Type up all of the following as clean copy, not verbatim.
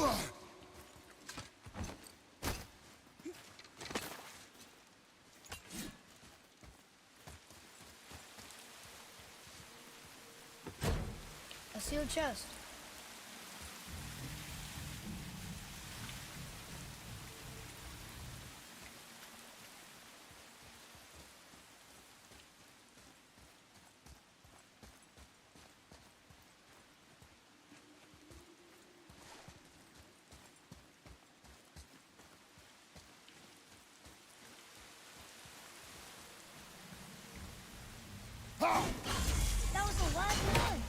A sealed chest. That was the last one.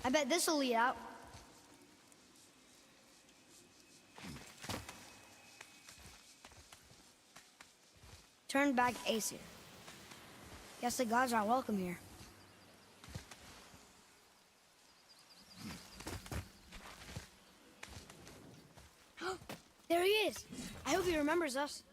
I bet this'll lead out. Turn back Aesir. Guess the gods aren't welcome here. There he is! I hope he remembers us.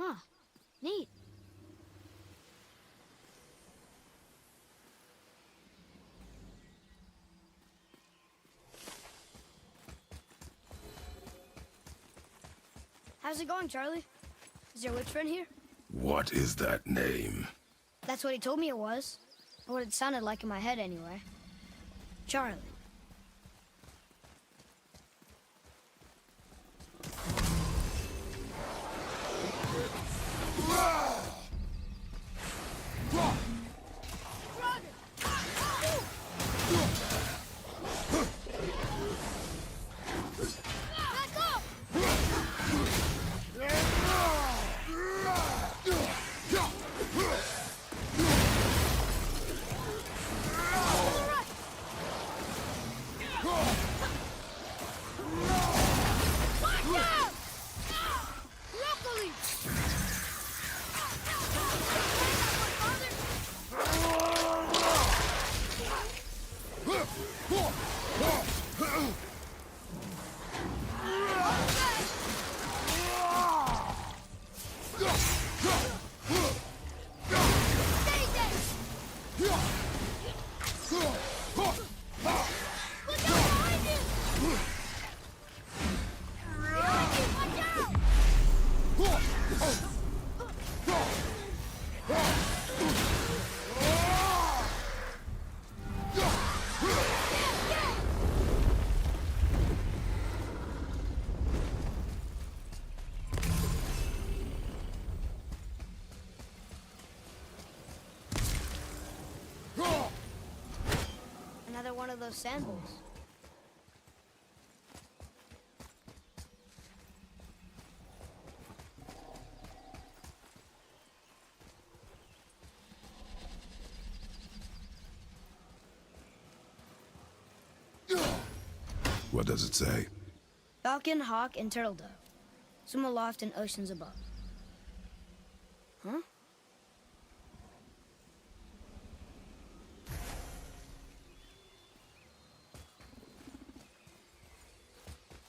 Huh. Neat. How's it going, Charlie? Is your witch friend here? What is that name? That's what he told me it was. Or what it sounded like in my head, anyway. Charlie. Another one of those sandals. What does it say? Falcon, hawk, and turtle dove. Swim aloft in oceans above. Huh?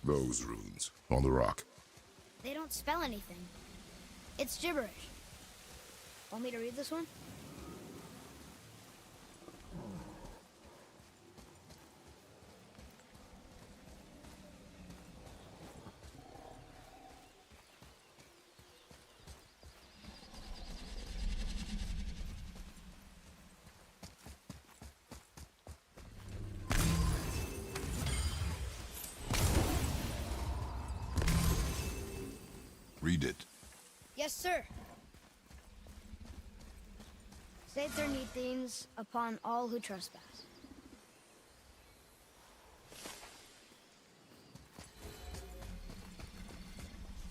Those runes on the rock. They don't spell anything. It's gibberish. Want me to read this one? Read it. Yes, sir. Saether Nethines upon all who trespass.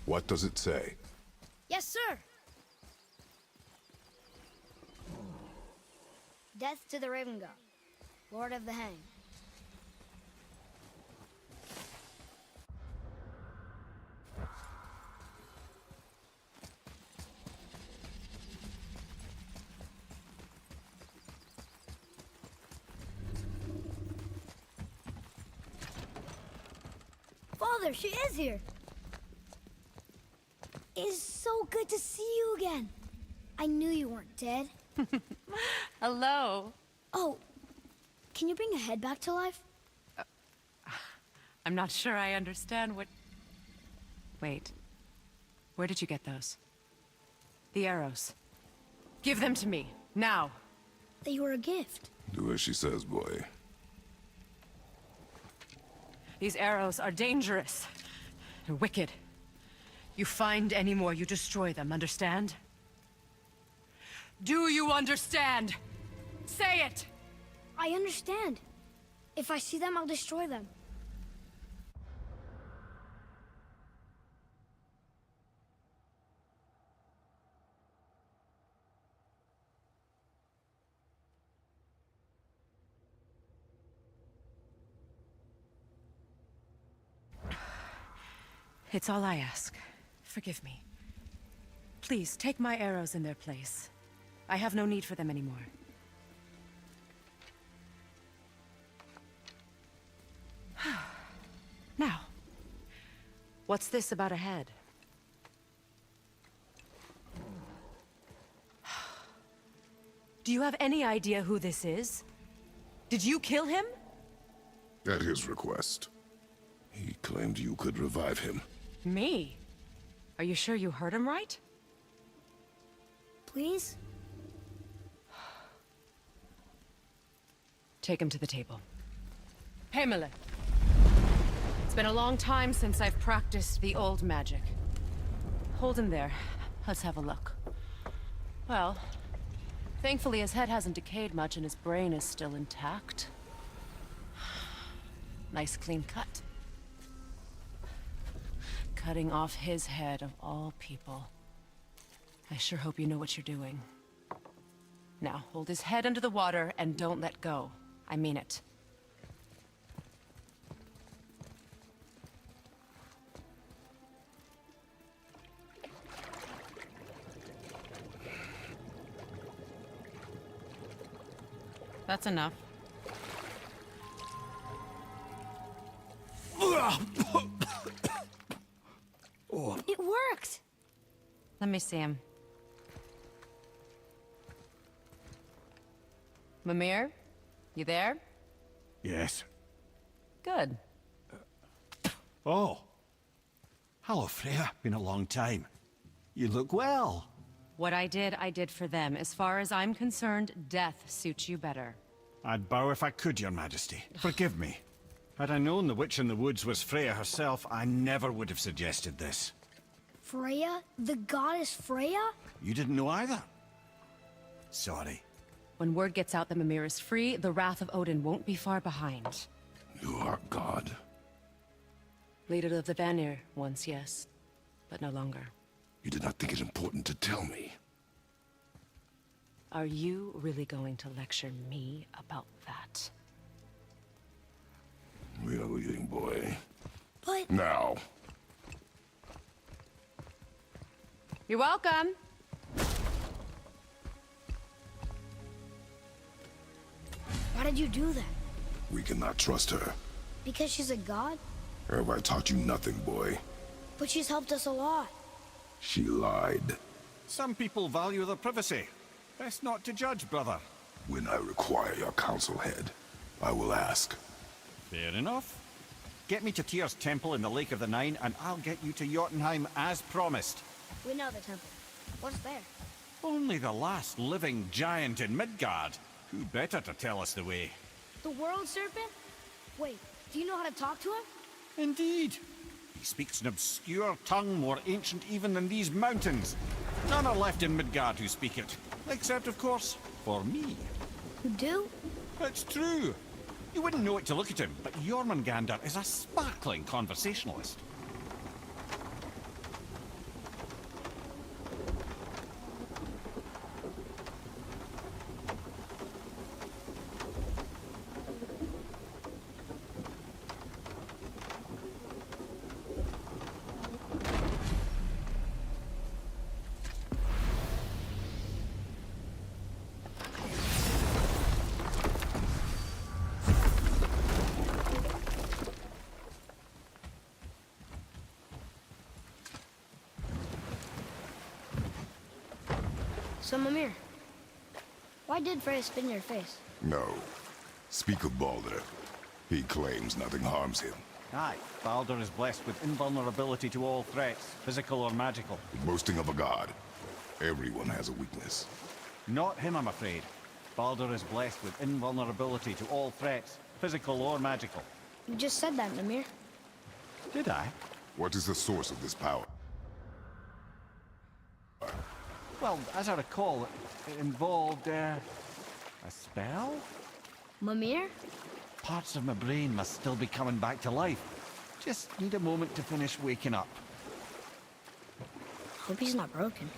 What does it say? Yes, sir. Death to the Raven God, Lord of the Hang. Father, she is here. It is so good to see you again. I knew you weren't dead. Hello. Oh, can you bring a head back to life? I'm not sure I understand what... Wait. Where did you get those? The arrows. Give them to me, now. They were a gift. Do as she says, boy. These arrows are dangerous and wicked. You find any more, you destroy them, understand? Do you understand? Say it! I understand. If I see them, I'll destroy them. It's all I ask. Forgive me. Please, take my arrows in their place. I have no need for them anymore. Now, what's this about a head? Do you have any idea who this is? Did you kill him? At his request. He claimed you could revive him. Me? Are you sure you heard him right? Please? Take him to the table. Pamela. It's been a long time since I've practiced the old magic. Hold him there. Let's have a look. Well, thankfully his head hasn't decayed much and his brain is still intact. Nice clean cut. Cutting off his head of all people. I sure hope you know what you're doing. Now, hold his head under the water and don't let go. I mean it. That's enough. It worked! Let me see him. Mimir? You there? Yes. Good. Oh. Hello, Freya. Been a long time. You look well. What I did for them. As far as I'm concerned, death suits you better. I'd bow if I could, Your Majesty. Forgive me. Had I known the witch in the woods was Freya herself, I never would have suggested this. Freya? The goddess Freya? You didn't know either? Sorry. When word gets out that Mimir is free, the wrath of Odin won't be far behind. You are God. Leader of the Vanir, once, yes. But no longer. You did not think it important to tell me. Are you really going to lecture me about that? We are leaving, boy. But... You're welcome! did you do that? We cannot trust her. Because she's a god? Have I taught you nothing, boy? But she's helped us a lot. She lied. Some people value their privacy. Best not to judge, brother. When I require your counsel, Head, I will ask. Fair enough. Get me to Tyr's temple in the Lake of the Nine, and I'll get you to Jotunheim as promised. We know the temple. What's there? Only the last living giant in Midgard. Who better to tell us the way? The world serpent? Wait, do you know how to talk to him? Indeed. He speaks an obscure tongue more ancient even than these mountains. None are left in Midgard who speak it. Except, of course, for me. You do? It's true. You wouldn't know it to look at him, but Jormungandr is a sparkling conversationalist. So, Mimir, why did Freya spin your face? No. Speak of Baldur. He claims nothing harms him. Aye, Baldur is blessed with invulnerability to all threats, physical or magical. Boasting of a god. Everyone has a weakness. Not him, I'm afraid. Baldur is blessed with invulnerability to all threats, physical or magical. You just said that, Mimir. Did I? What is the source of this power? Well, as I recall, it involved, a spell? Mimir? Parts of my brain must still be coming back to life. Just need a moment to finish waking up. Hope he's not broken.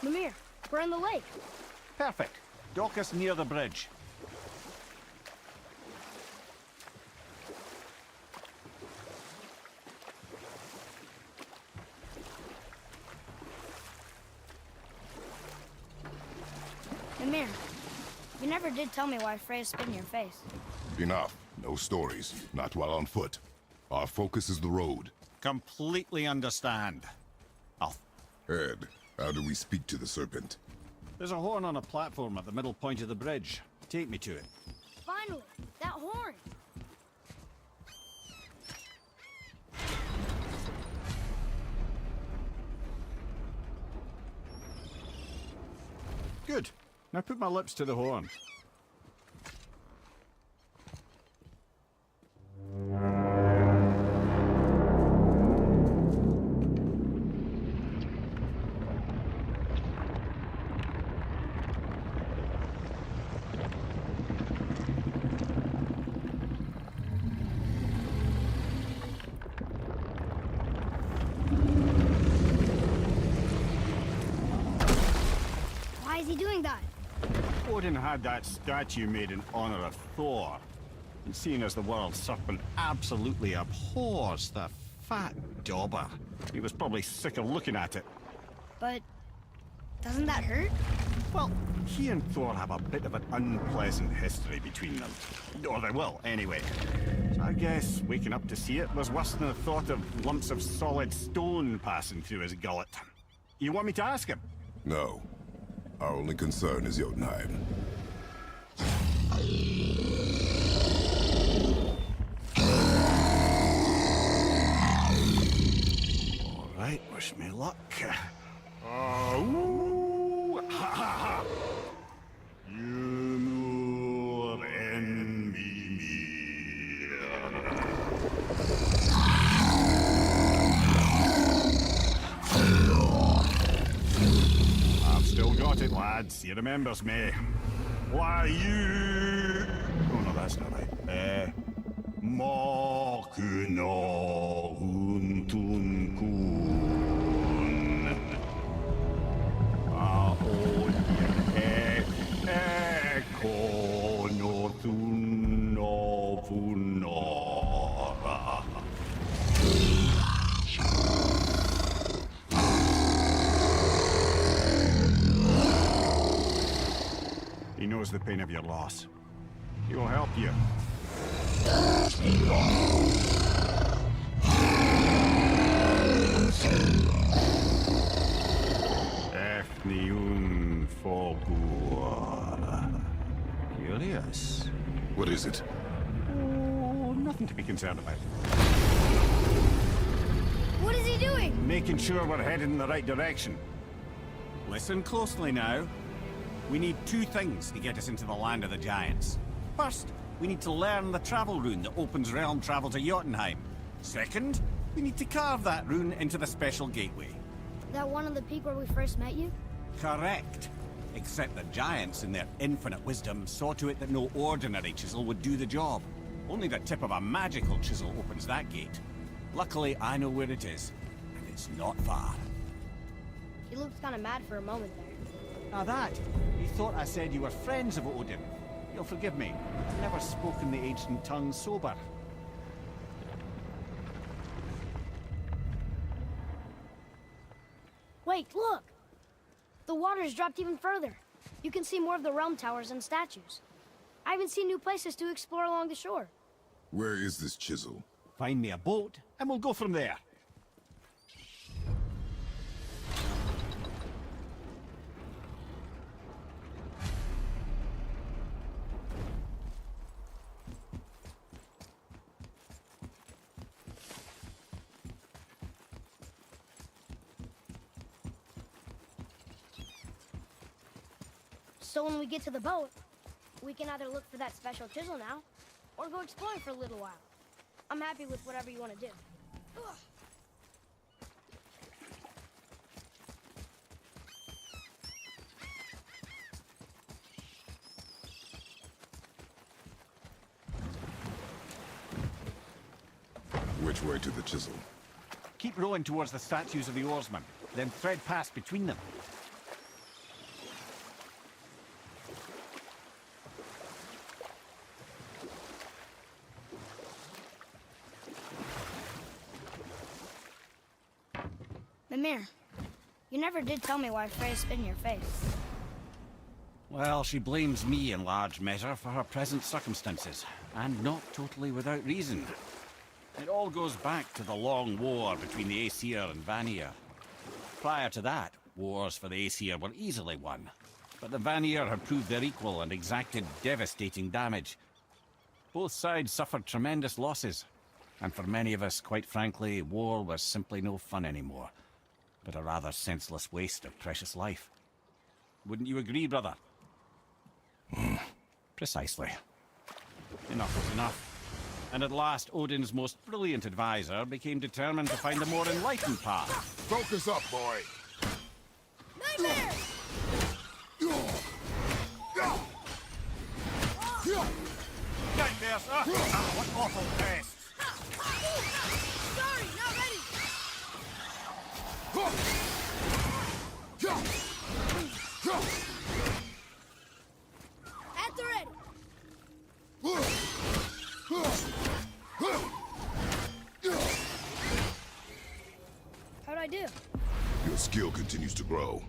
Mimir, we're in the lake. Perfect. Dock us near the bridge. Mimir, you never did tell me why Freya spit your face. Enough. No stories. Not while on foot. Our focus is the road. Completely understand. Head, how do we speak to the serpent? There's a horn on a platform at the middle point of the bridge. Take me to it. Finally, that horn. Good. Now put my lips to the horn. Why is he doing that? Odin had that statue made in honor of Thor. And seeing as the world serpent absolutely abhors the fat dauber, he was probably sick of looking at it. But doesn't that hurt? Well, he and Thor have a bit of an unpleasant history between them. Or they will, anyway. So I guess waking up to see it was worse than the thought of lumps of solid stone passing through his gullet. You want me to ask him? No. Our only concern is Jotunheim. All right, wish me luck. Ooh, ha ha ha! Yumur en Mimir. I've still got it, lads. He remembers me. Why you? Oh no, that's not right. Mokuno huntun kun. Aon kono thuno funo. knows the pain of your loss. He will help you. Efniun Fogor. Curious. What is it? Oh, nothing to be concerned about. What is he doing? Making sure we're headed in the right direction. Listen closely now. We need two things to get us into the land of the giants. First, we need to learn the travel rune that opens realm travel to Jotunheim. Second, we need to carve that rune into the special gateway. That one on the peak where we first met you? Correct. Except the giants, in their infinite wisdom, saw to it that no ordinary chisel would do the job. Only the tip of a magical chisel opens that gate. Luckily, I know where it is, and it's not far. He looked kind of mad for a moment there. Now that, you thought I said you were friends of Odin. You'll forgive me. I've never spoken the ancient tongue sober. Wait, look! The water's dropped even further. You can see more of the realm towers and statues. I even see new places to explore along the shore. Where is this chisel? Find me a boat, and we'll go from there. So when we get to the boat, we can either look for that special chisel now, or go exploring for a little while. I'm happy with whatever you want to do. Ugh. Which way to the chisel? Keep rowing towards the statues of the oarsmen, then thread past between them. Mimir, you never did tell me why Freya spit in your face. Well, she blames me in large measure for her present circumstances, and not totally without reason. It all goes back to the long war between the Aesir and Vanir. Prior to that, wars for the Aesir were easily won, but the Vanir had proved their equal and exacted devastating damage. Both sides suffered tremendous losses, and for many of us, quite frankly, war was simply no fun anymore, but a rather senseless waste of precious life. Wouldn't you agree, brother? Precisely. Enough was enough. And at last, Odin's most brilliant advisor became determined to find a more enlightened path. Focus up, boy! Nightmare! Nightmare, sir! What awful pests! Sorry, not ready! At the ready! How'd I do? Your skill continues to grow.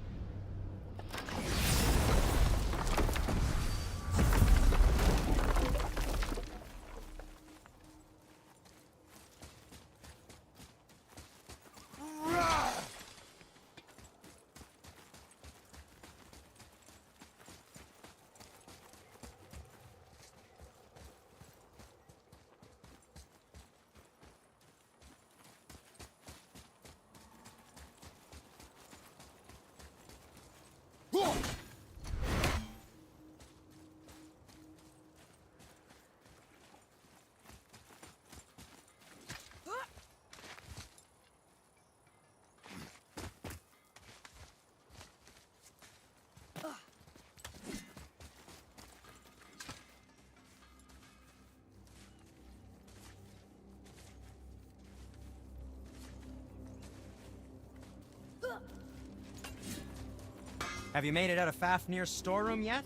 Have you made it out of Fafnir's storeroom yet?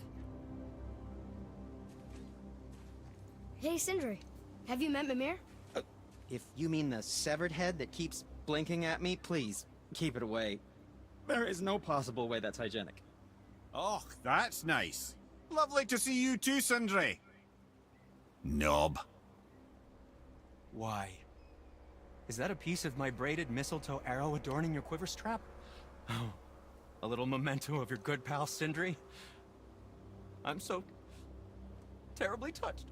Hey, Sindri. Have you met Mimir? If you mean the severed head that keeps blinking at me, please, keep it away. There is no possible way that's hygienic. Oh, that's nice. Lovely to see you too, Sindri. Knob. Why? Is that a piece of my braided mistletoe arrow adorning your quiver strap? Oh, a little memento of your good pal Sindri? I'm so terribly touched.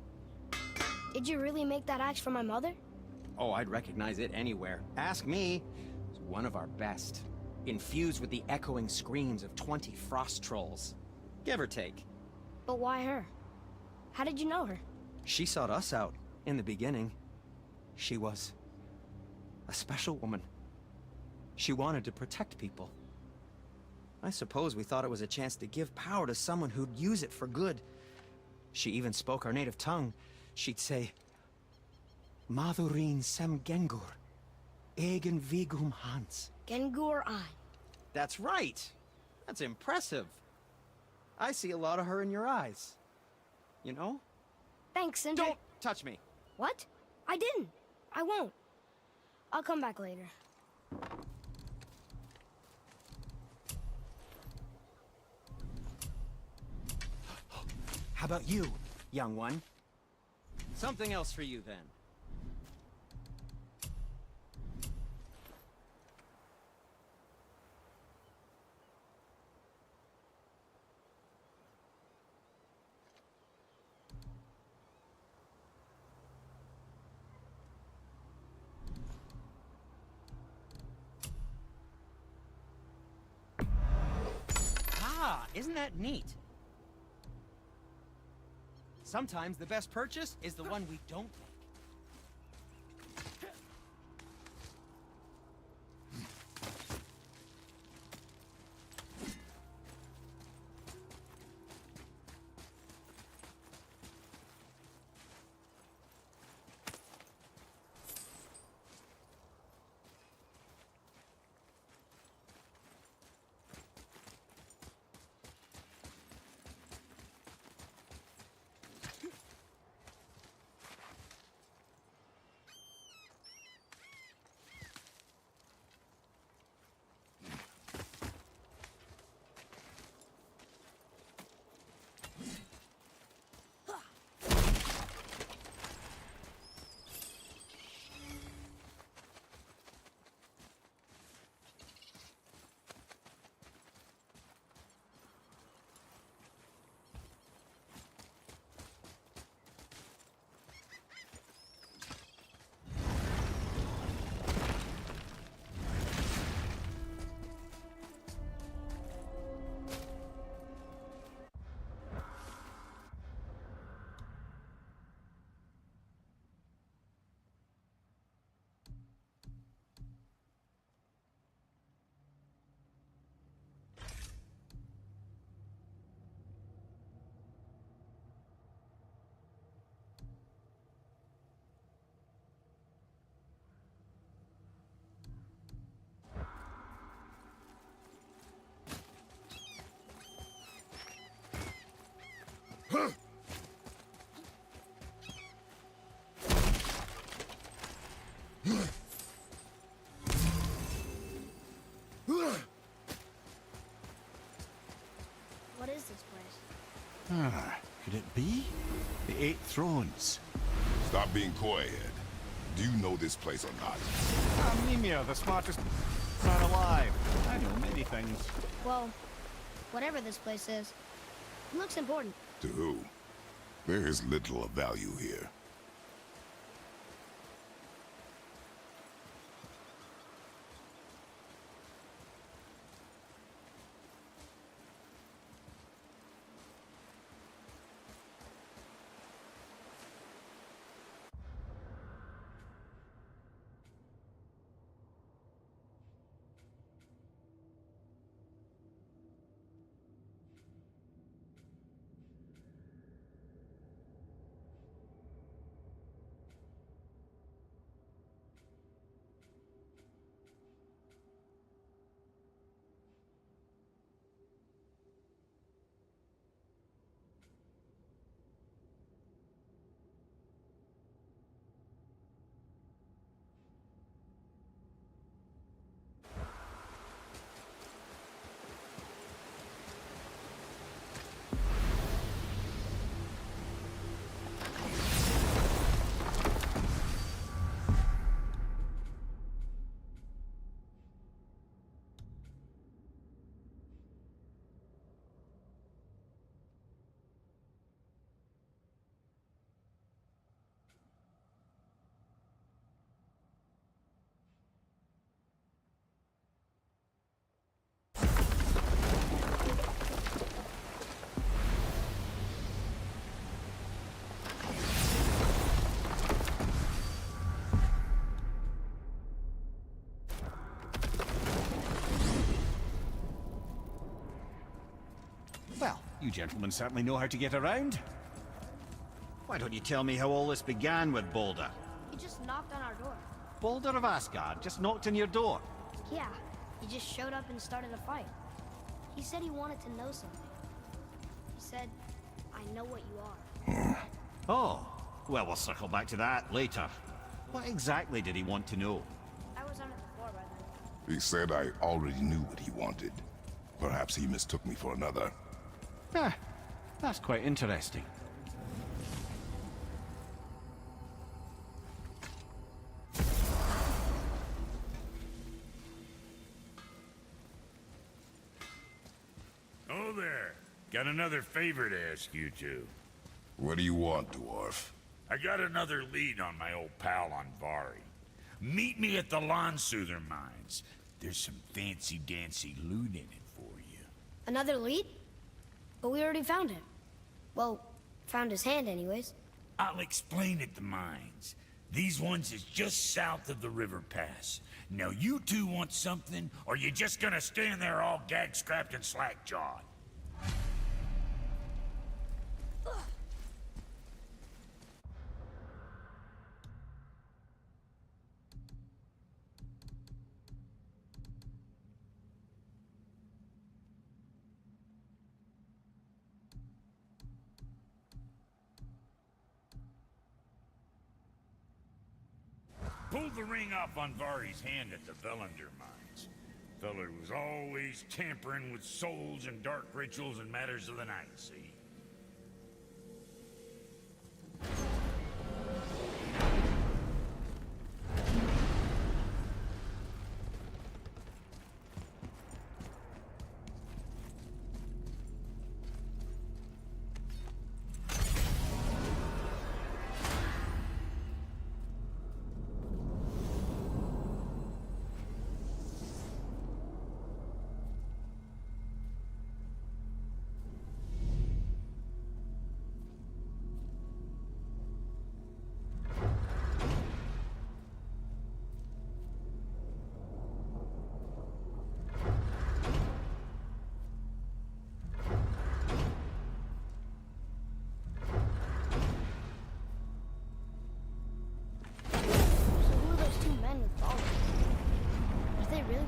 Did you really make that axe for my mother? Oh, I'd recognize it anywhere. Ask me. It's one of our best. Infused with the echoing screams of 20 frost trolls. Give or take. But why her? How did you know her? She sought us out in the beginning. She was a special woman. She wanted to protect people. I suppose we thought it was a chance to give power to someone who'd use it for good. She even spoke our native tongue. She'd say, Madurin sem Gengur, egen vigum Hans. Gengur Ein. That's right. That's impressive. I see a lot of her in your eyes. You know? Thanks, Sindri. Don't touch me. What? I didn't. I won't. I'll come back later. How about you, young one? Something else for you, then. Ah, isn't that neat? Sometimes the best purchase is the one we don't make. What is this place? Ah, could it be? The Eight Thrones. Stop being coy, Ed. Do you know this place or not? I'm Mimir, the smartest man alive. I know many things. Well, whatever this place is, it looks important. To who? There is little of value here. You gentlemen certainly know how to get around. Why don't you tell me how all this began with Balder? He just knocked on our door. Balder of Asgard just knocked on your door. Yeah, he just showed up and started a fight. He said he wanted to know something. He said, I know what you are. Oh, well, we'll circle back to that later. What exactly did he want to know? I was under the floor by then. He said I already knew what he wanted. Perhaps he mistook me for another. That's quite interesting. Oh there. Got another favor to ask you two. What do you want, dwarf? I got another lead on my old pal Andvari. Meet me at the Lawnsoother mines. There's some fancy-dancy loot in it for you. Another lead? But we already found him. Well, found his hand anyways. I'll explain at the mines. These ones is just south of the river pass. Now you two want something, or you just gonna stand there all gag-scrapped and slack-jawed? Pulled the ring off on Vari's hand at the Velander mines. Feller was always tampering with souls and dark rituals and matters of the night, see?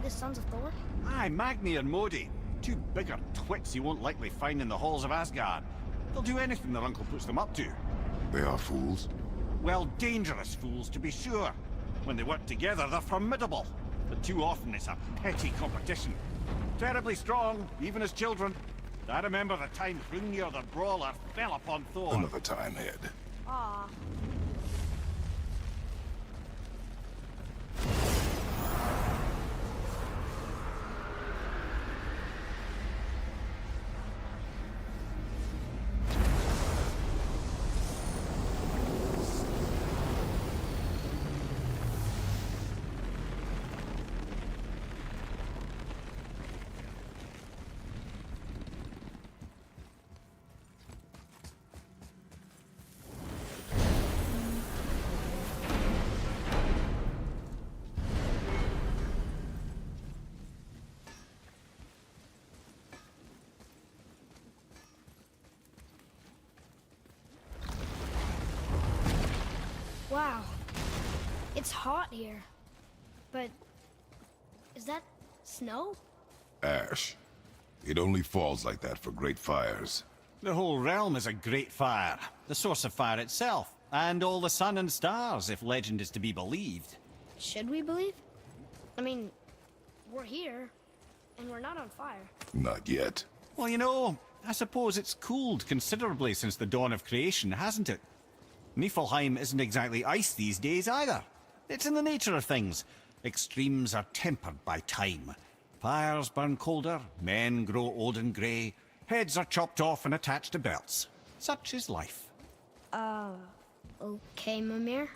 The sons of Thor? Aye, Magni and Modi. Two bigger twits you won't likely find in the halls of Asgard. They'll do anything their uncle puts them up to. They are fools? Well, dangerous fools, to be sure. When they work together, they're formidable. But too often it's a petty competition. Terribly strong, even as children. I remember the time Hrungnir the Brawler fell upon Thor. Another time, Head. Aw. Wow. It's hot here. But... is that snow? Ash. It only falls like that for great fires. The whole realm is a great fire. The source of fire itself. And all the sun and stars, if legend is to be believed. Should we believe? I mean, we're here, and we're not on fire. Not yet. Well, you know, I suppose it's cooled considerably since the dawn of creation, hasn't it? Niflheim isn't exactly ice these days either. It's in the nature of things. Extremes are tempered by time. Fires burn colder, men grow old and grey, heads are chopped off and attached to belts. Such is life. Okay, Mimir.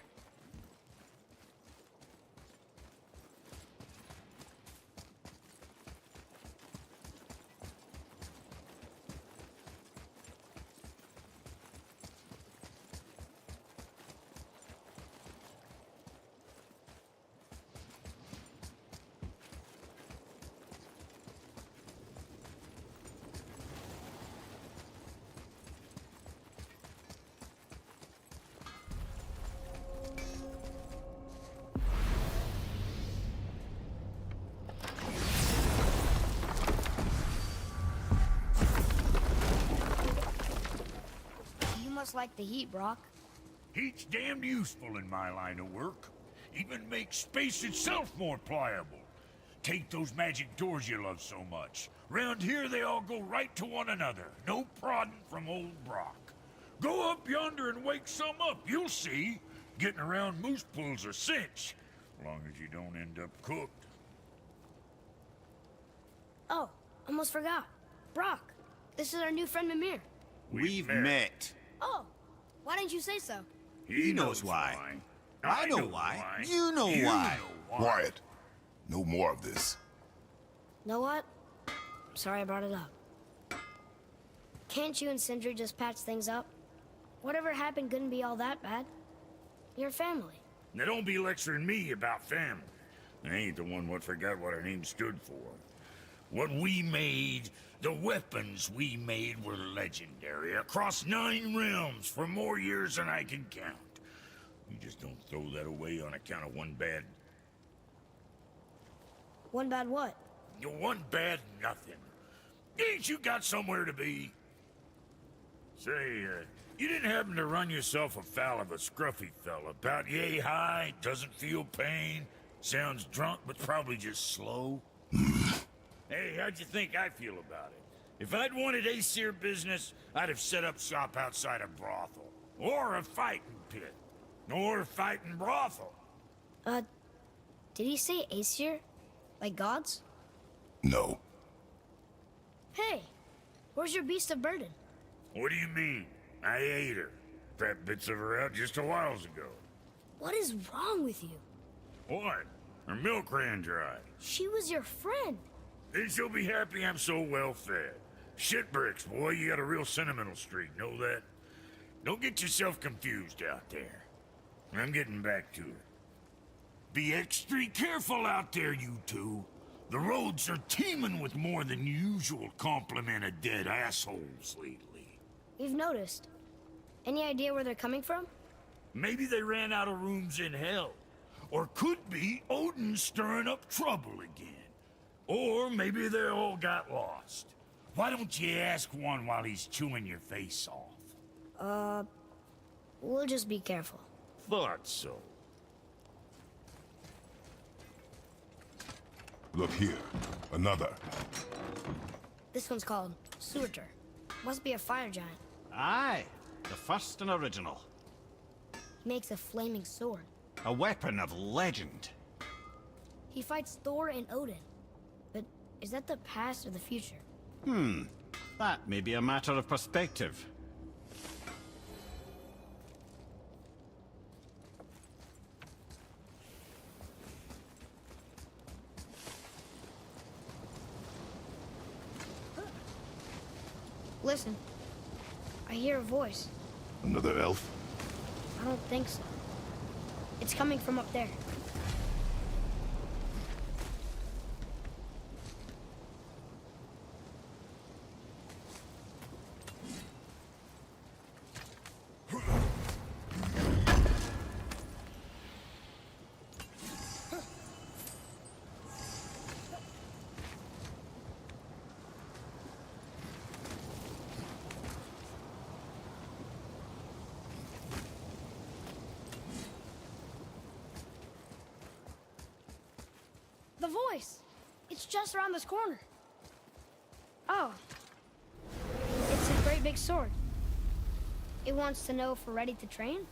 must like the heat, Brock. Heat's damned useful in my line of work. Even makes space itself more pliable. Take those magic doors you love so much. Round here, they all go right to one another. No prodding from old Brock. Go up yonder and wake some up. You'll see. Getting around moose pools a cinch. As long as you don't end up cooked. Oh, almost forgot. Brock, this is our new friend Mimir. We've met. Oh, why didn't you say so? He knows why. I know why. You know You why. know why. Quiet. No more of this. Know what? Sorry I brought it up. Can't you and Sindri just patch things up? Whatever happened couldn't be all that bad. You're family. Now don't be lecturing me about family. I ain't the one what forgot what our name stood for. What we made, the weapons we made were legendary across 9 realms for more years than I can count. You just don't throw that away on account of one bad... One bad what? One bad nothing. Ain't you got somewhere to be? Say, you didn't happen to run yourself afoul of a scruffy fella, about yay high, doesn't feel pain, sounds drunk but probably just slow? Hey, how'd you think I feel about it? If I'd wanted Aesir business, I'd have set up shop outside a brothel. Or a fighting pit. Or a fighting brothel. Did he say Aesir? Like gods? No. Hey, where's your beast of burden? What do you mean? I ate her. Fat bits of her out just a while ago. What is wrong with you? What? Her milk ran dry. She was your friend. Then she'll be happy I'm so well fed. Shit bricks, boy, you got a real sentimental streak, know that? Don't get yourself confused out there. I'm getting back to it. Be extra careful out there, you two. The roads are teeming with more than usual complement of dead assholes lately. We've noticed. Any idea where they're coming from? Maybe they ran out of rooms in hell. Or could be Odin stirring up trouble again. Or maybe they all got lost. Why don't you ask one while he's chewing your face off? We'll just be careful. Thought so. Look here. Another. This one's called Surtur. Must be a fire giant. Aye, the first and original. He makes a flaming sword. A weapon of legend. He fights Thor and Odin. But is that the past or the future? That may be a matter of perspective. Listen. I hear a voice. Another elf? I don't think so. It's coming from up there. The voice! It's just around this corner. Oh. It's a great big sword. It wants to know if we're ready to train?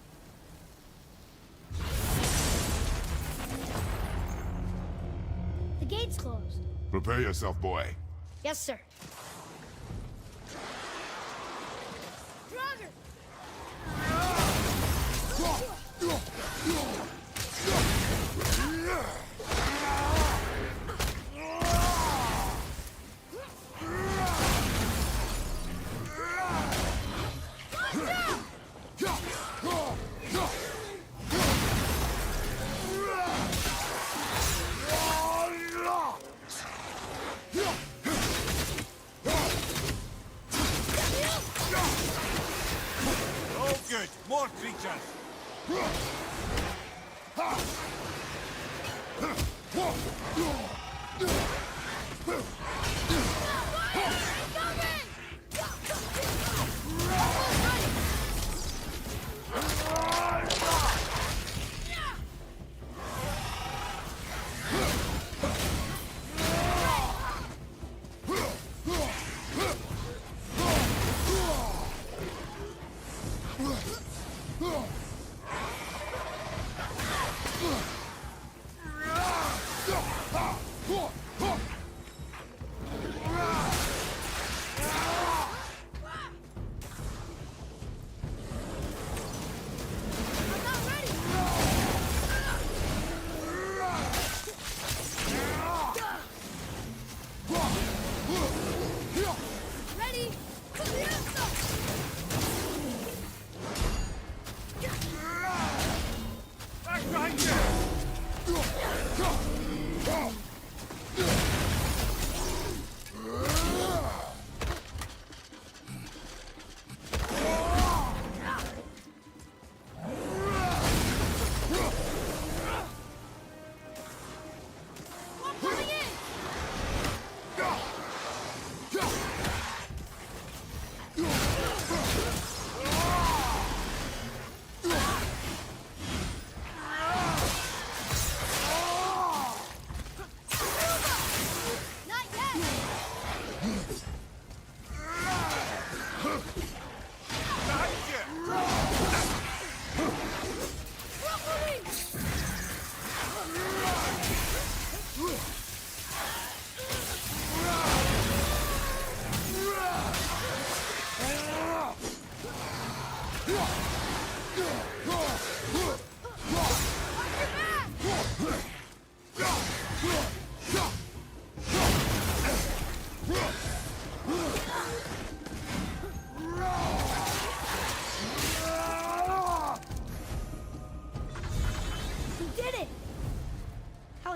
The gate's closed. Prepare yourself, boy. Yes, sir. Draugr! Oh, good. More creatures.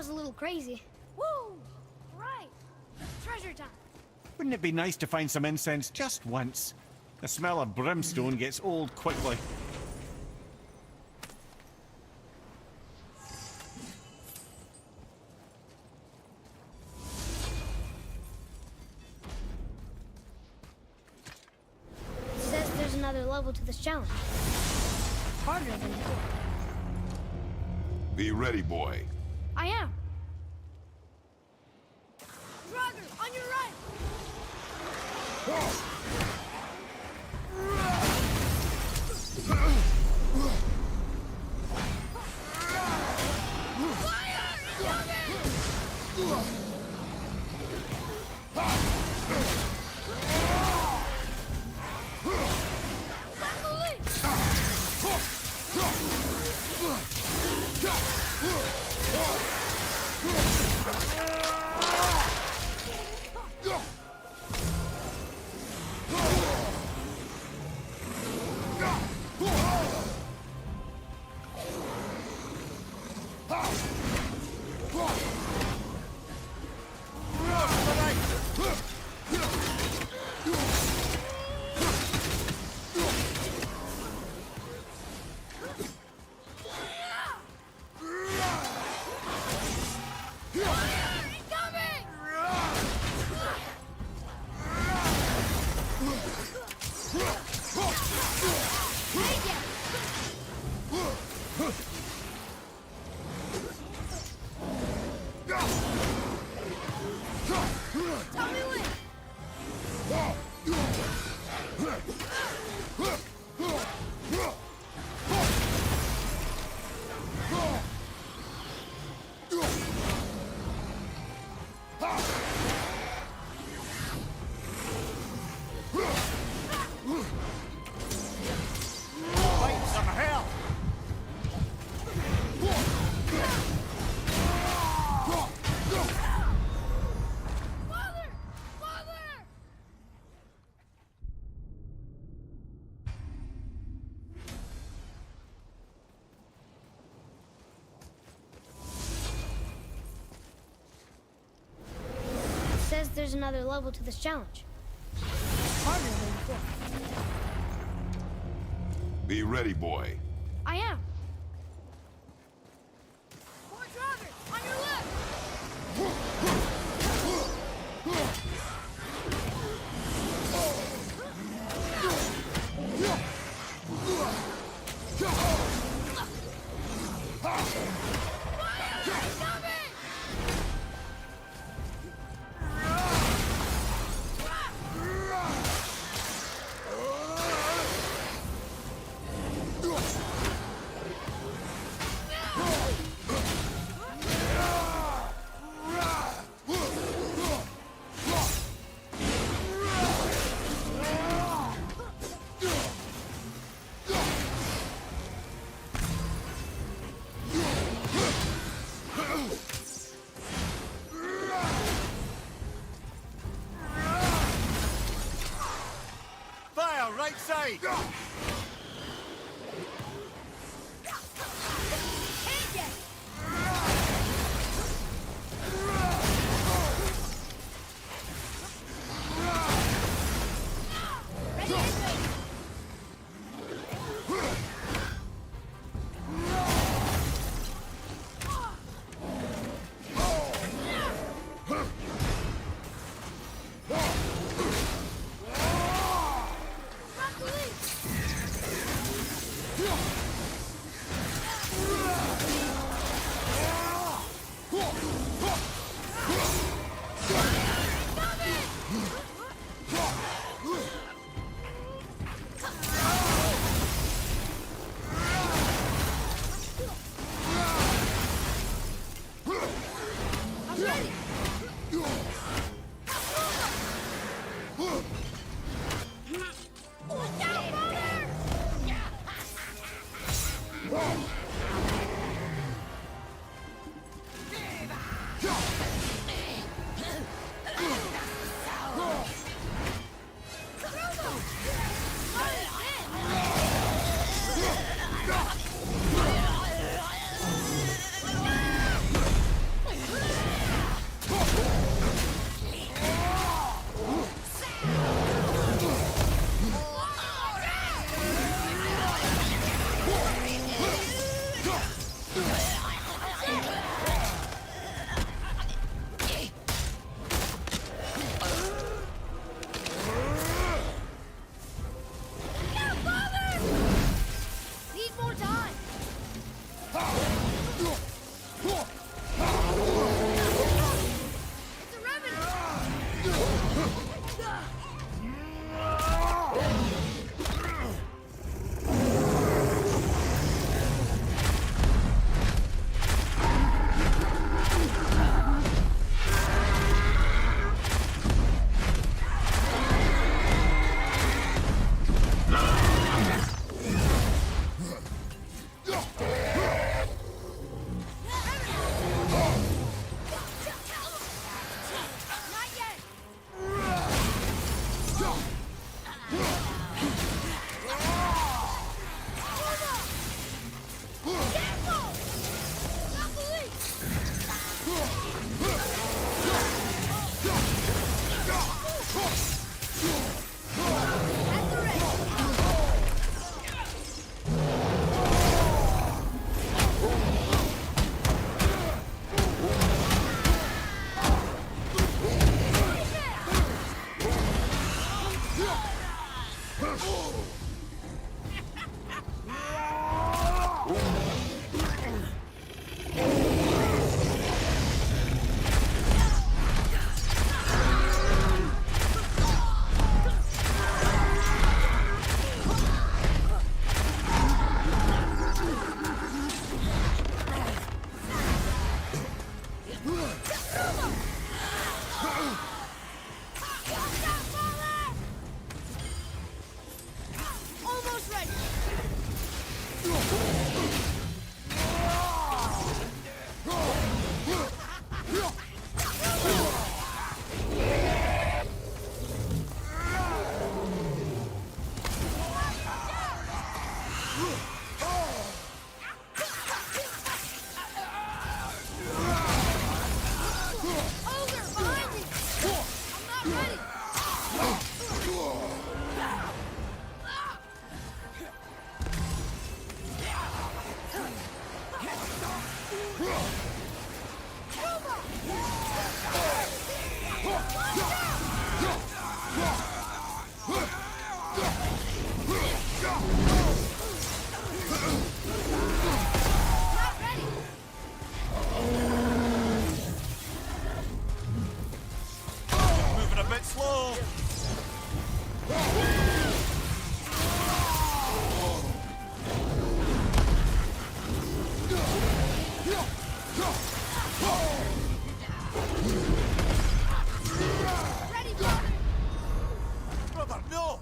was a little crazy. Woo! Right. Treasure time. Wouldn't it be nice to find some incense just once? The smell of brimstone gets old quickly. It says there's another level to this challenge. Harder than before. Be ready, boy. I am. Draugr, on your right! Tell me when! Fight some hell! Father! Father! It says there's another level to this challenge. Harder than before. Be ready, boy. I am. More Draugr, on your left! Fire, right side! It's a revenant! Not yet! Careful! Not police! That's the risk. Almost ready. Ogre, behind me! I'm not ready! Not ready! Moving a bit slow. Ready, brother! Brother, no!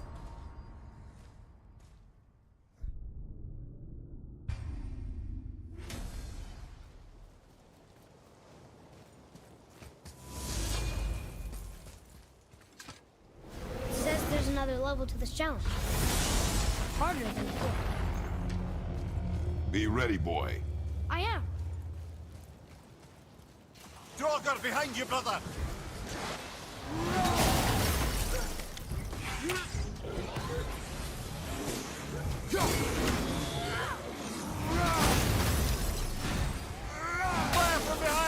It says there's another level to this challenge. Harder than before. Be ready, boy. I am. Draugr, behind you, brother! Fire from behind!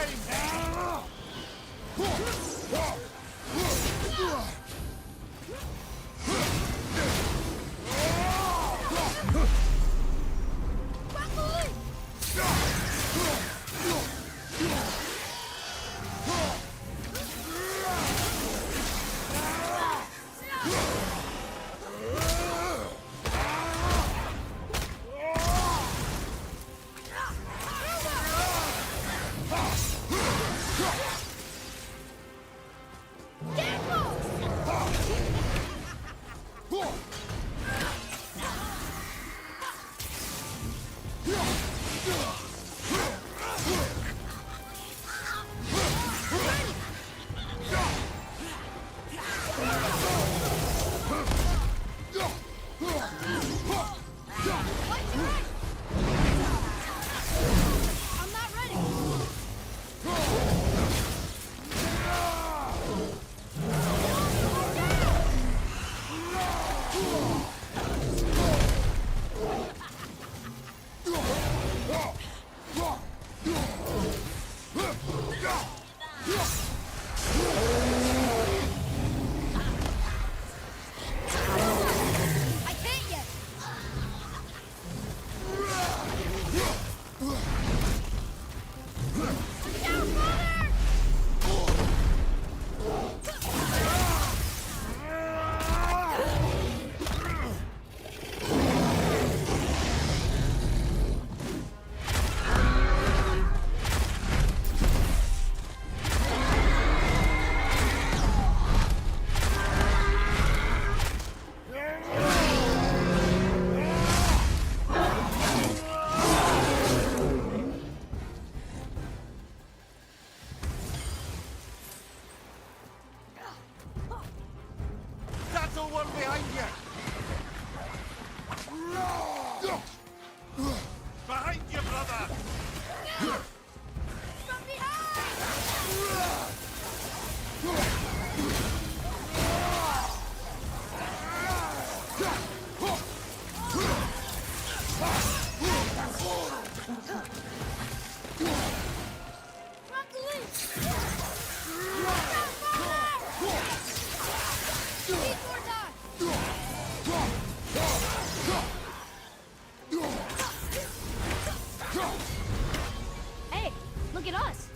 Hey, look at us.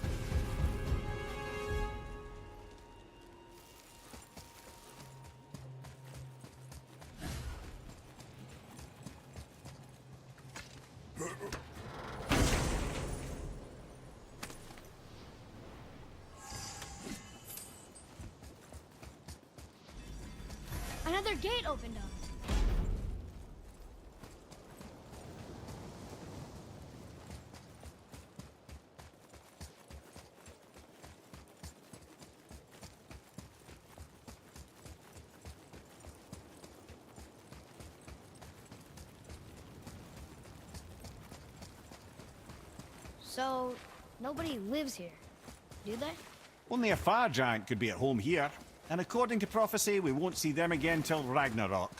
Another gate opened up. So, nobody lives here, do they? Only a fire giant could be at home here. And according to prophecy, we won't see them again till Ragnarok.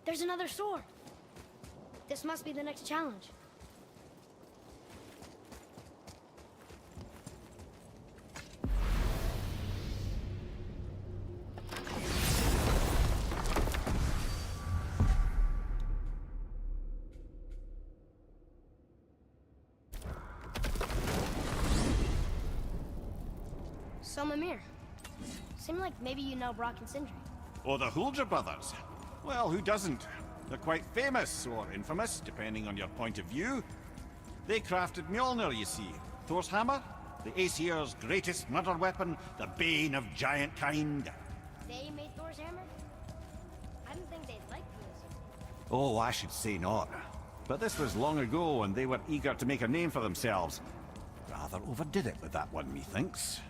There's another sword. This must be the next challenge. So, Mimir, seemed like maybe you know Brock and Sindri. Or the Huldra brothers. Well, who doesn't? They're quite famous, or infamous, depending on your point of view. They crafted Mjolnir, you see. Thor's hammer, the Aesir's greatest murder weapon, the bane of giant kind. They made Thor's hammer? I didn't think they'd like this. Oh, I should say not. But this was long ago, and they were eager to make a name for themselves. Rather overdid it with that one, methinks.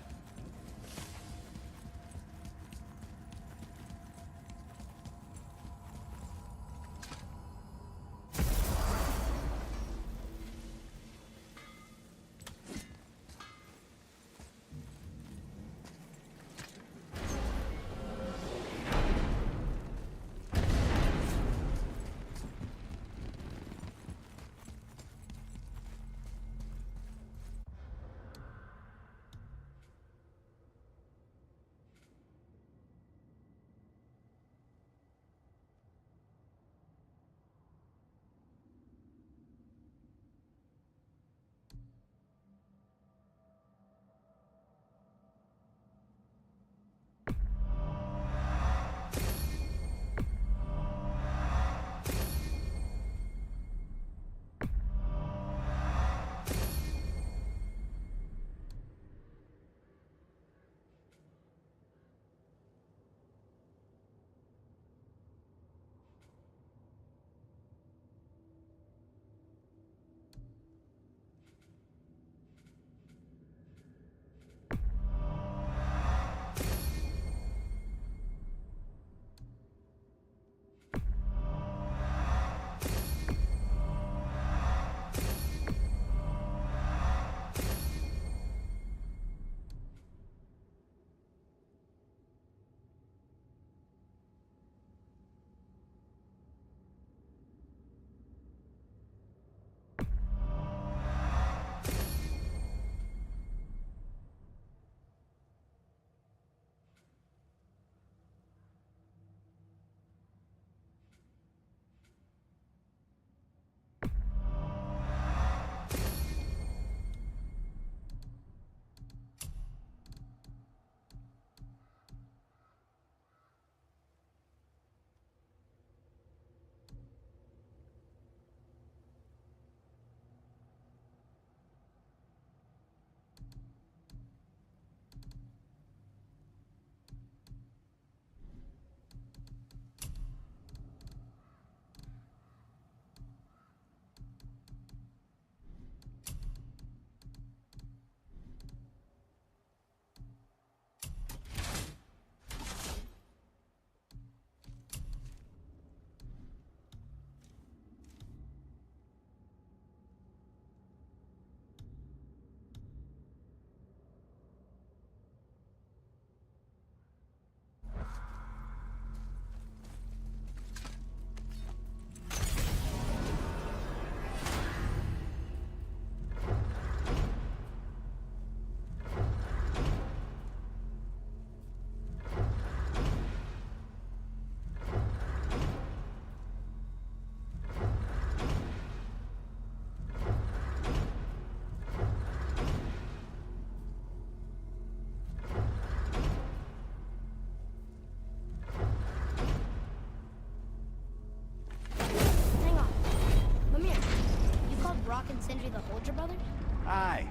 Sindri the Holger brothers? Aye.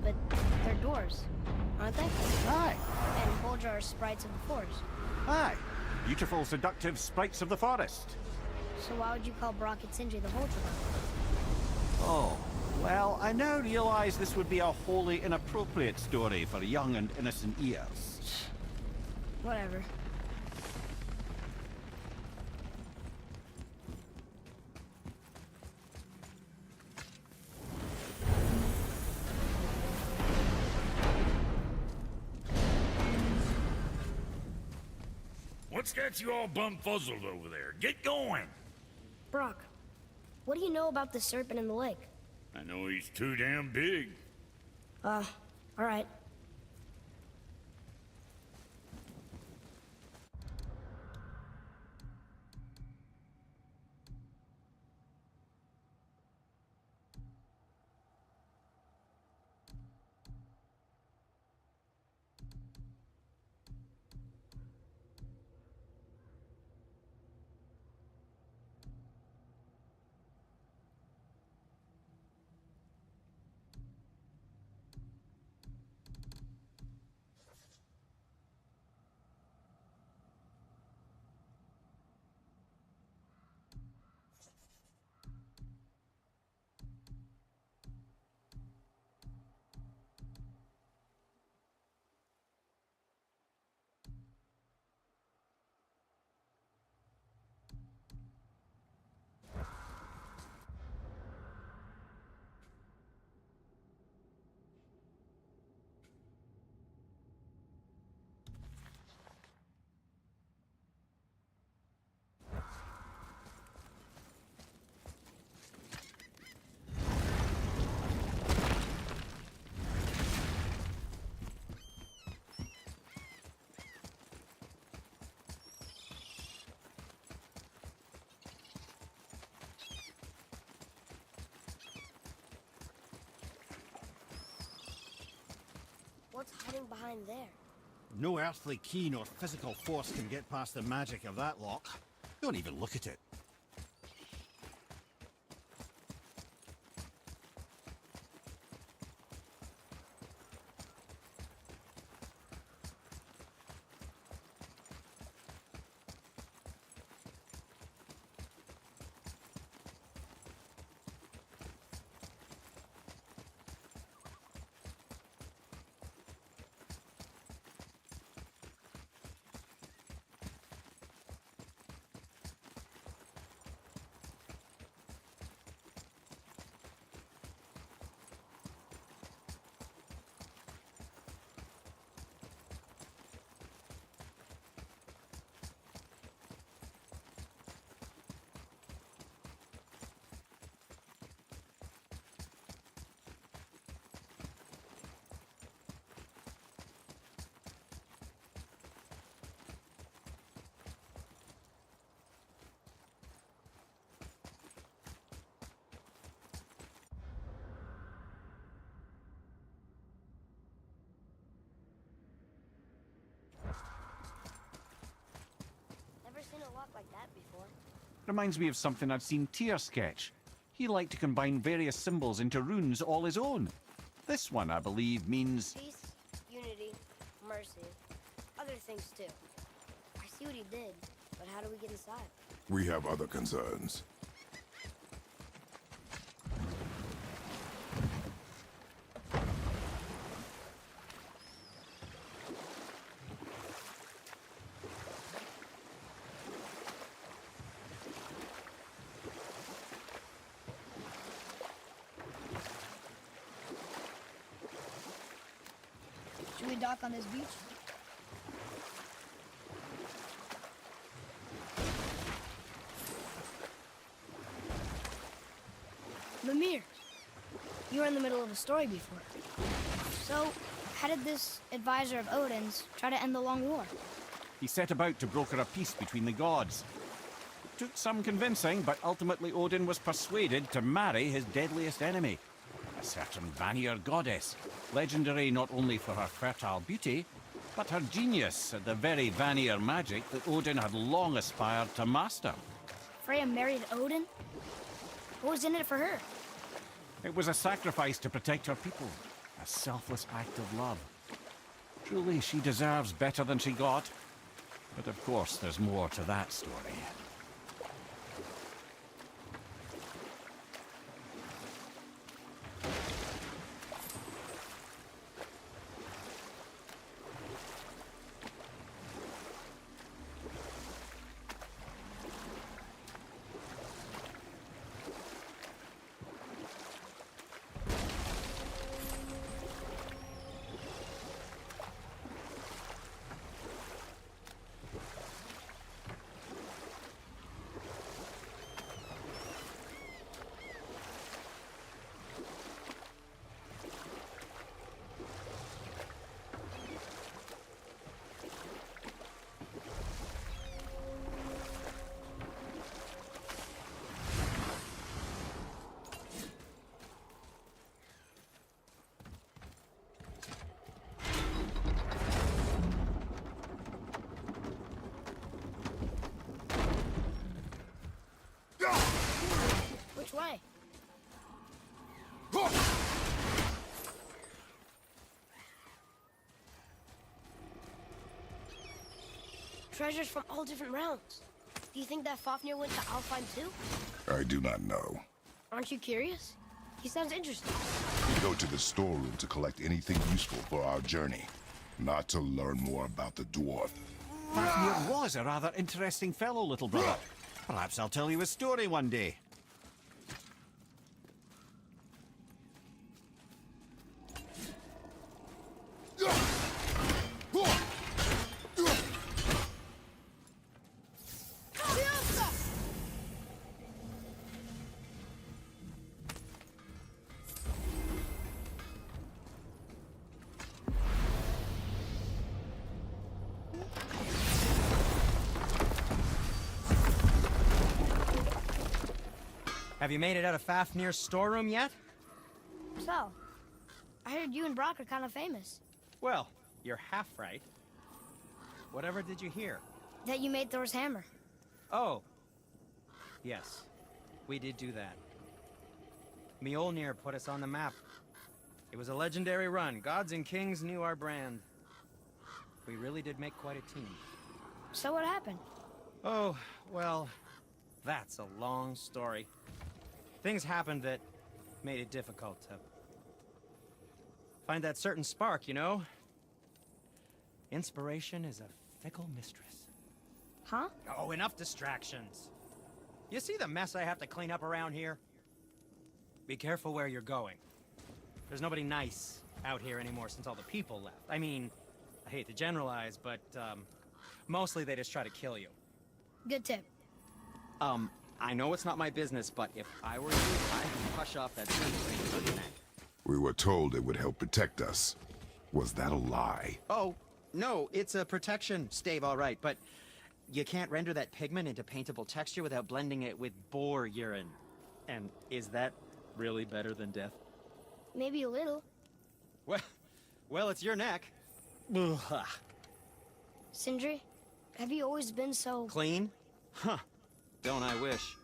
But they're doors, aren't they? Aye. And Holger are sprites of the forest. Aye. Beautiful, seductive sprites of the forest. So why would you call Brock and Sindri the Holger brothers? Oh. Well, I now realize this would be a wholly inappropriate story for young and innocent ears. Whatever. What's got you all bumfuzzled over there? Get going! Brock, what do you know about the serpent in the lake? I know he's too damn big. Alright. What's hiding behind there? No earthly key nor physical force can get past the magic of that lock. Don't even look at it. Never seen a lock like that before. Reminds me of something I've seen Tyr sketch. He liked to combine various symbols into runes all his own. This one, I believe, means... Peace, unity, mercy. Other things too. I see what he did, but how do we get inside? We have other concerns. Should we dock on this beach? Mimir, you were in the middle of a story before. So, how did this advisor of Odin's try to end the long war? He set about to broker a peace between the gods. It took some convincing, but ultimately Odin was persuaded to marry his deadliest enemy, a certain Vanir goddess, legendary not only for her fertile beauty, but her genius at the very Vanir magic that Odin had long aspired to master. Freya married Odin? What was in it for her? It was a sacrifice to protect her people. A selfless act of love. Truly, she deserves better than she got. But of course, there's more to that story. Which way? Treasures from all different realms. Do you think that Fafnir went to Alfheim too? I do not know. Aren't you curious? He sounds interesting. We go to the storeroom to collect anything useful for our journey, not to learn more about the dwarf. Fafnir was a rather interesting fellow, little brother. Perhaps I'll tell you a story one day. Have you made it out of Fafnir's storeroom yet? So, I heard you and Brock are kind of famous. Well, you're half right. Whatever did you hear? That you made Thor's hammer. Oh. Yes, we did do that. Mjolnir put us on the map. It was a legendary run. Gods and kings knew our brand. We really did make quite a team. So what happened? Oh, well, that's a long story. Things happened that made it difficult to find that certain spark, you know? Inspiration is a fickle mistress. Huh? Oh, enough distractions. You see the mess I have to clean up around here? Be careful where you're going. There's nobody nice out here anymore since all the people left. I mean, I hate to generalize, but, mostly they just try to kill you. Good tip. I know it's not my business, but if I were you, I'd hush off that thing. We were told it would help protect us. Was that a lie? Oh, no, it's a protection stave, all right, but you can't render that pigment into paintable texture without blending it with boar urine. And is that really better than death? Maybe a little. Well, it's your neck. Ugh. Sindri, have you always been so... Clean? Huh. Don't I wish.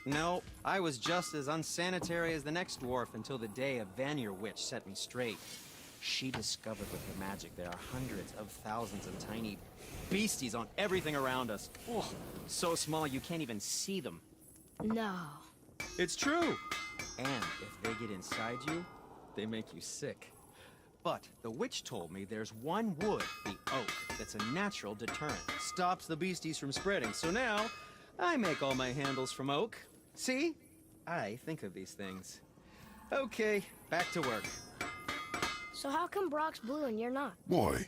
No, I was just as unsanitary as the next dwarf until the day a Vanir witch set me straight. She discovered with her magic there are hundreds of thousands of tiny beasties on everything around us. Oh, so small you can't even see them. No. It's true! And if they get inside you, they make you sick. But the witch told me there's one wood, the oak, that's a natural deterrent. Stops the beasties from spreading. So now, I make all my handles from oak. See? I think of these things. Okay, back to work. So how come Brock's blue and you're not? Boy,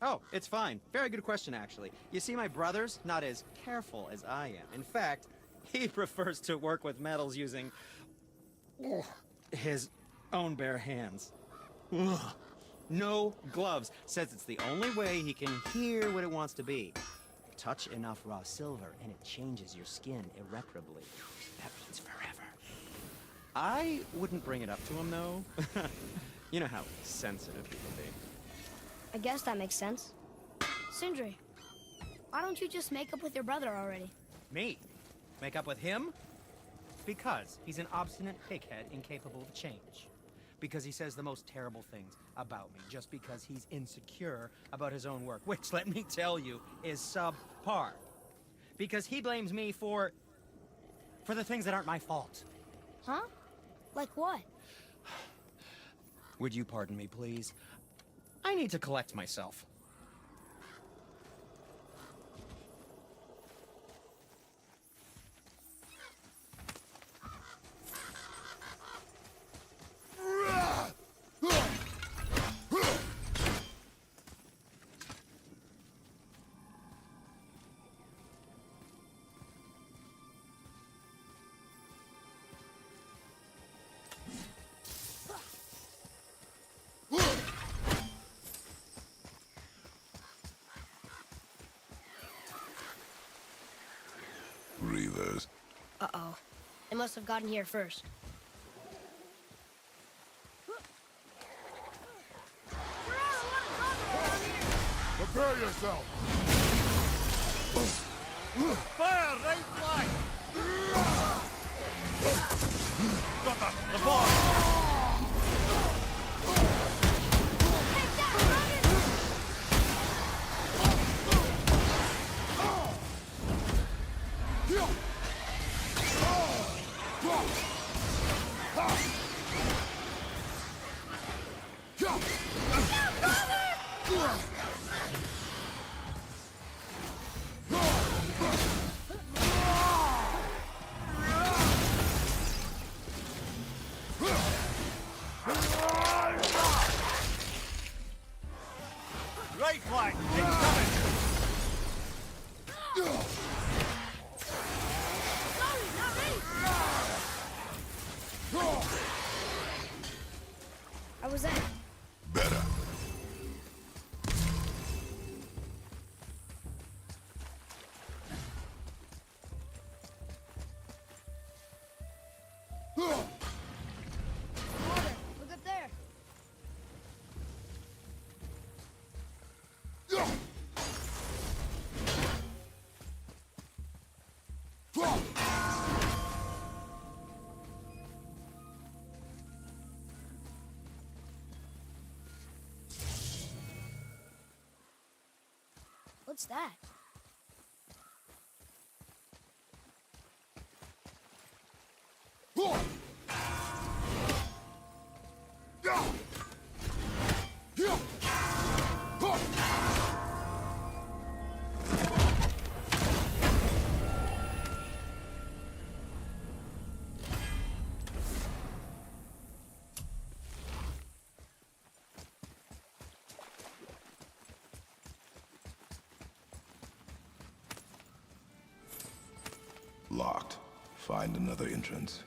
Oh, it's fine. Very good question, actually. You see, my brother's not as careful as I am. In fact, he prefers to work with metals using his own bare hands. Ugh. No gloves. Says it's the only way he can hear what it wants to be. Touch enough raw silver and it changes your skin irreparably. That means forever. I wouldn't bring it up to him, though. You know how sensitive he can be. I guess that makes sense. Sindri, why don't you just make up with your brother already? Me? Make up with him? because he's an obstinate pighead incapable of change. Because he says the most terrible things about me, just because he's insecure about his own work, which, let me tell you, is subpar. Because he blames me for the things that aren't my fault. Huh? Like what? Would you pardon me, please? I need to collect myself. Reavers. Uh-oh. They must have gotten here first. Prepare yourself! Fire right flank! The ball! Right flank! Incoming! How was that? Better. Father, look up there. What's that? Locked. Find another entrance.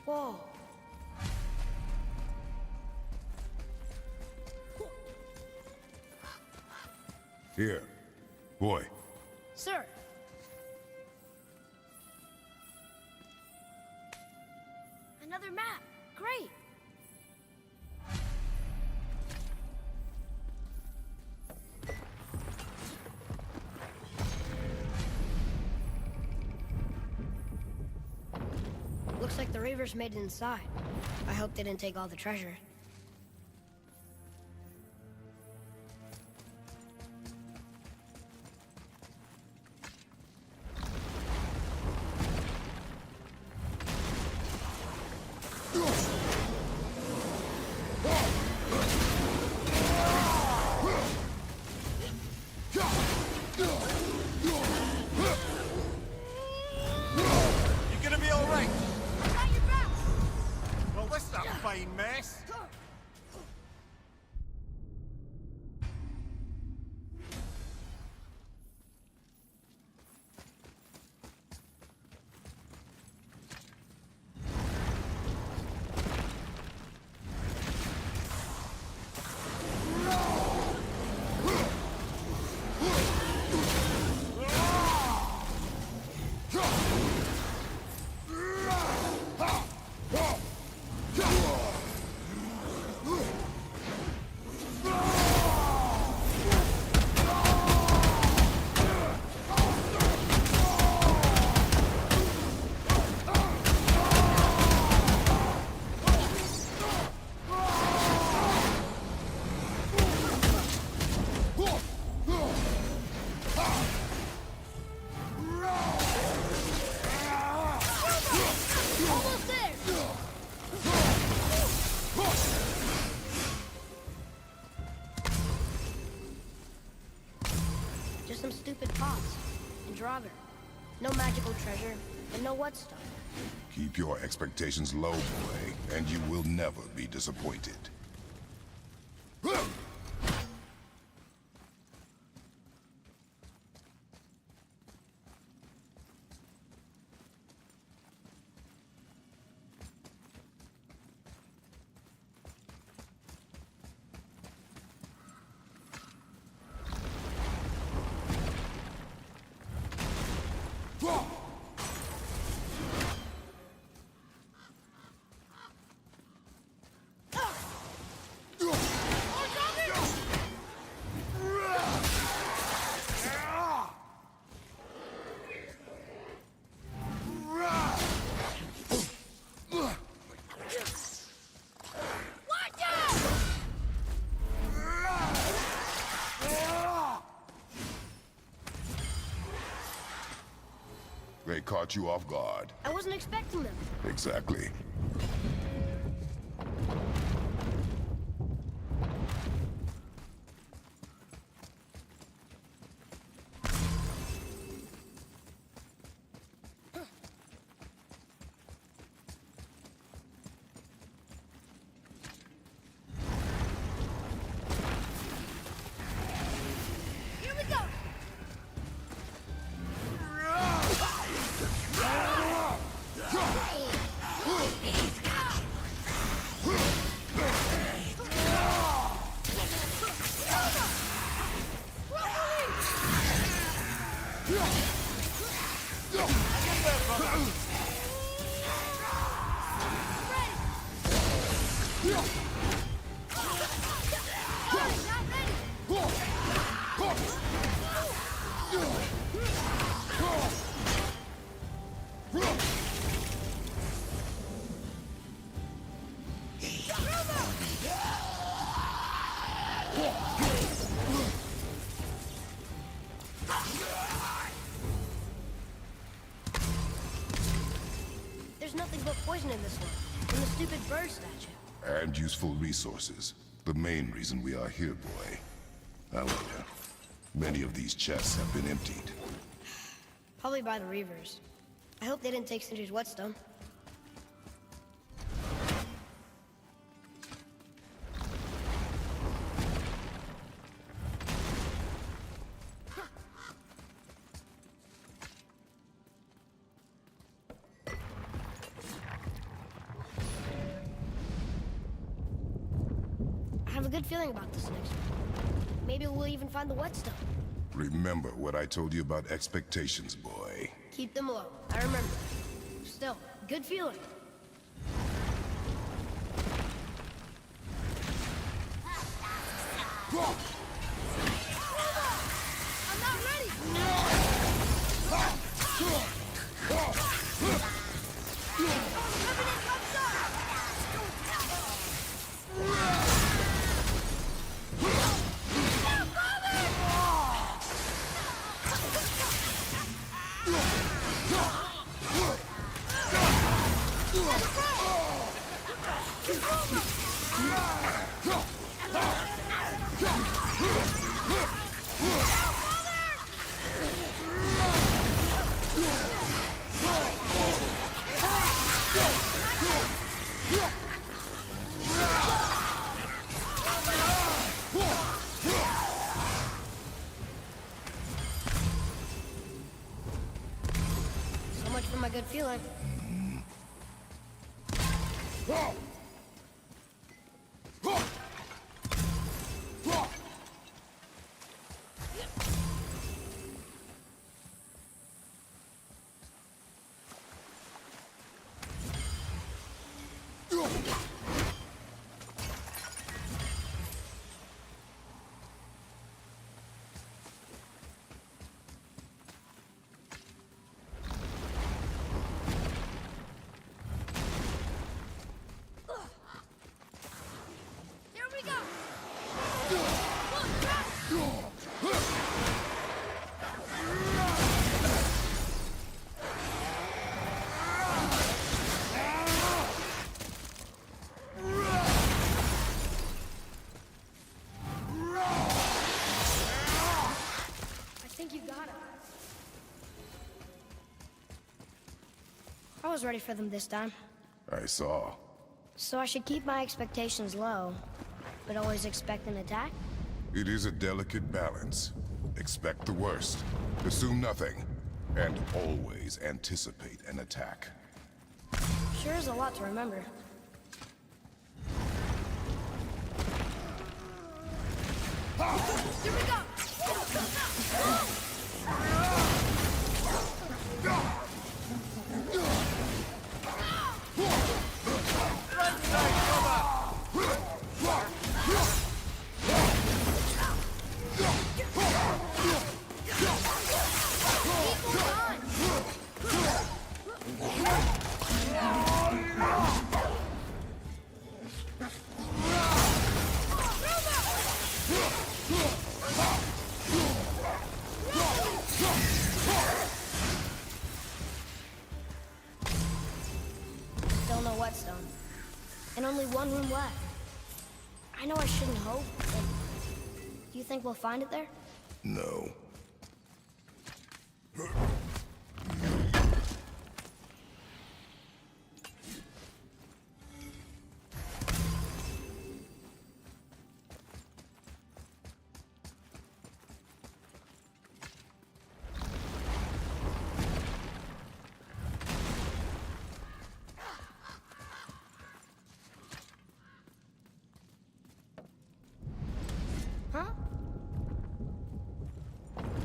Whoa. Here. Boy. Sir. Another map. Great. Looks like the Reavers made it inside. I hope they didn't take all the treasure. You're gonna be alright! fine mess. Almost there! Just some stupid pots and Draugr. No magical treasure, and no Whetstone. Keep your expectations low, boy, and you will never be disappointed. They caught you off guard. I wasn't expecting them. Exactly. Here we go! There's nothing but poison in this one, and the stupid bird statue. And useful resources. The main reason we are here, boy. However, many of these chests have been emptied. Probably by the Reavers. I hope they didn't take Sindri's Whetstone. I have a good feeling about this next one. Maybe we'll even find the Whetstone. Remember what I told you about expectations, boy. Keep them low. I remember. Still, good feeling. I'm not ready! Revenant comes feeling. Here we go! I think you got it. I was ready for them this time. I saw. So I should keep my expectations low, but always expect an attack? It is a delicate balance. Expect the worst, assume nothing, and always anticipate an attack. Sure is a lot to remember. Here we go! Still no whetstone. And only one room left. I know I shouldn't hope, but do you think we'll find it there? No. Huh?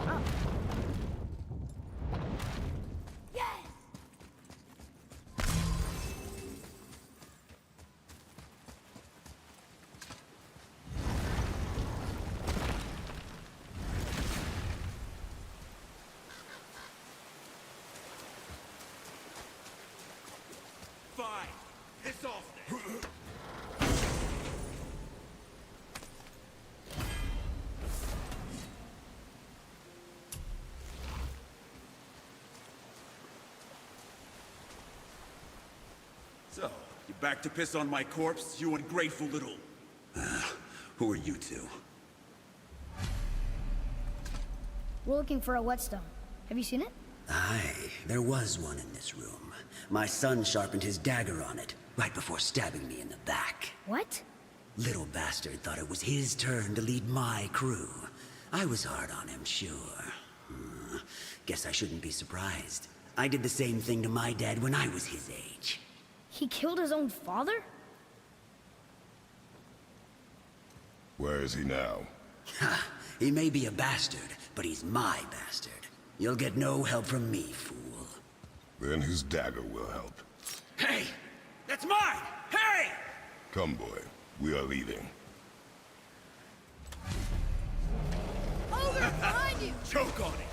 Oh. Yes! Fine. Piss off then. So, you back to piss on my corpse, you ungrateful little... who are you two? We're looking for a whetstone. Have you seen it? Aye, there was one in this room. My son sharpened his dagger on it, right before stabbing me in the back. What? Little bastard thought it was his turn to lead my crew. I was hard on him, sure. Guess I shouldn't be surprised. I did the same thing to my dad when I was his age. He killed his own father? Where is he now? Ha! He may be a bastard, but he's my bastard. You'll get no help from me, fool. Then his dagger will help. Hey! That's mine! Hey! Come, boy. We are leaving. Over! Behind you! Choke on it!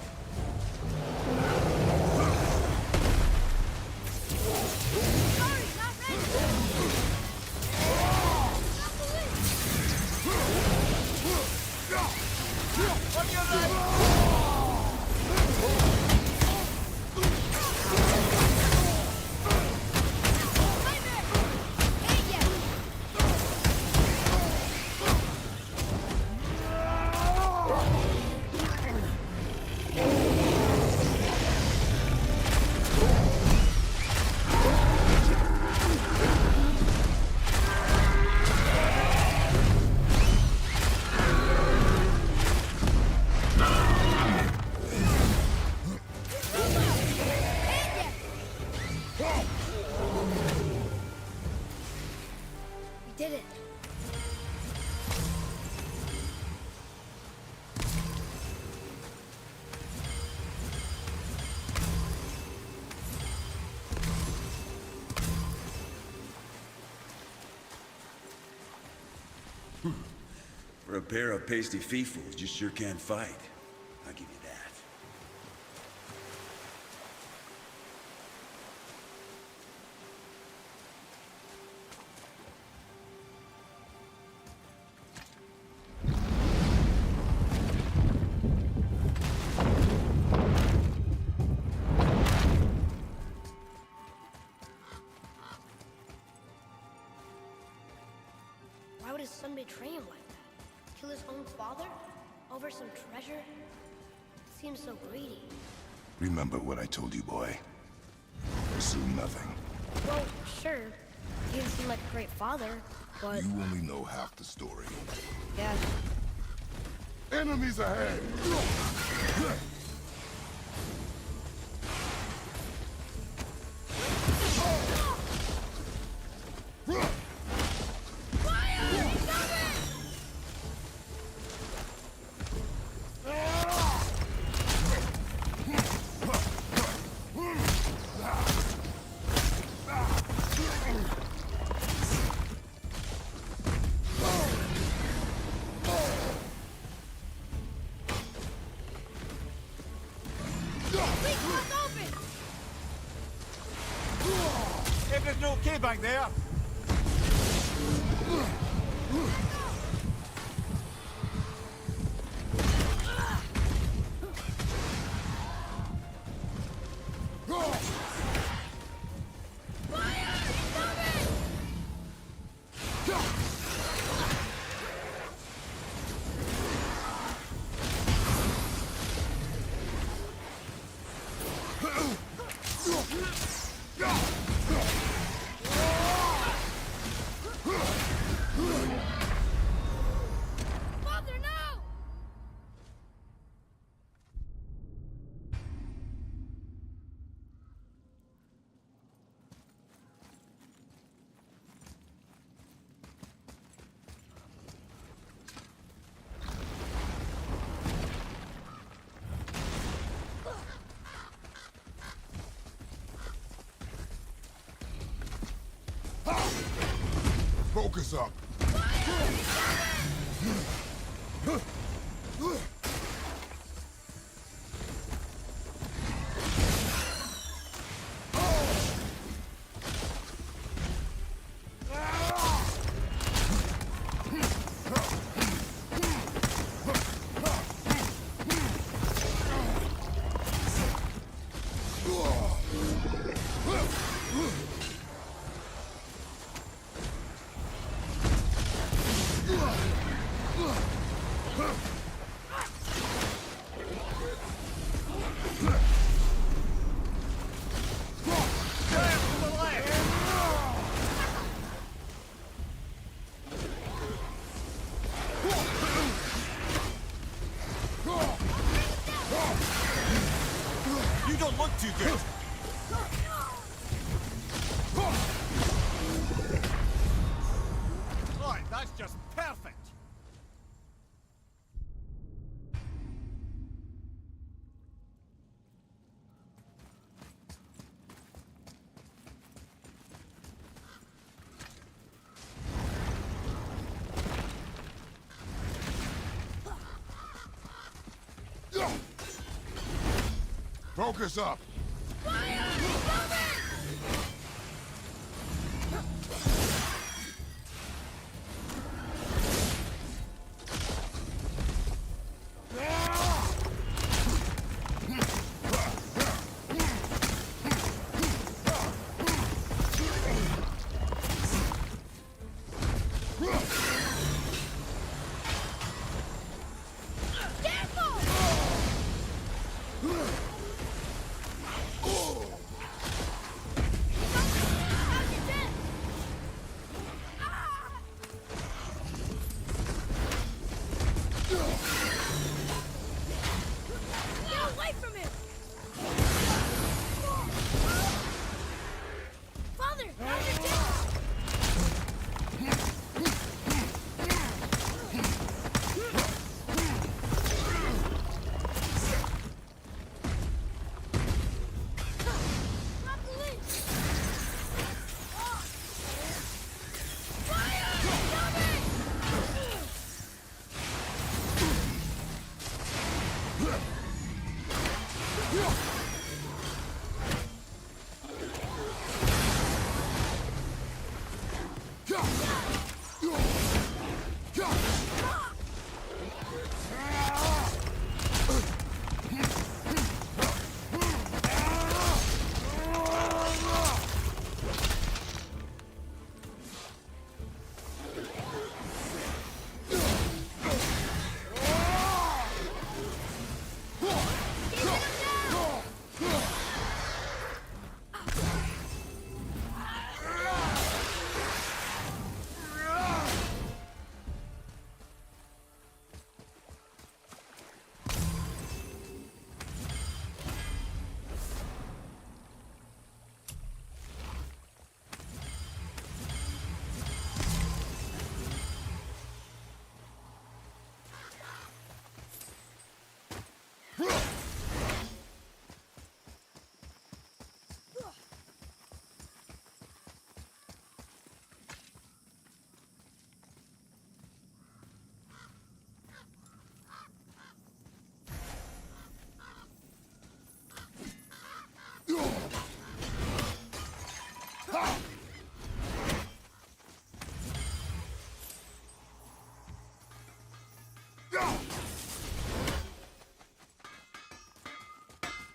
Sorry, not ready! Not did it. For a pair of pasty feefools, you sure can fight. I'll give you that. Why would his son betray him like that? Kill his own father? Over some treasure? Seems so greedy. Remember what I told you, boy. Pursue nothing. Well, sure. He didn't seem like a great father, but... You only know half the story. Yeah. Enemies ahead! Everything okay back there? Father, no! Focus up! You don't look too good. Right, that's just perfect. Focus up!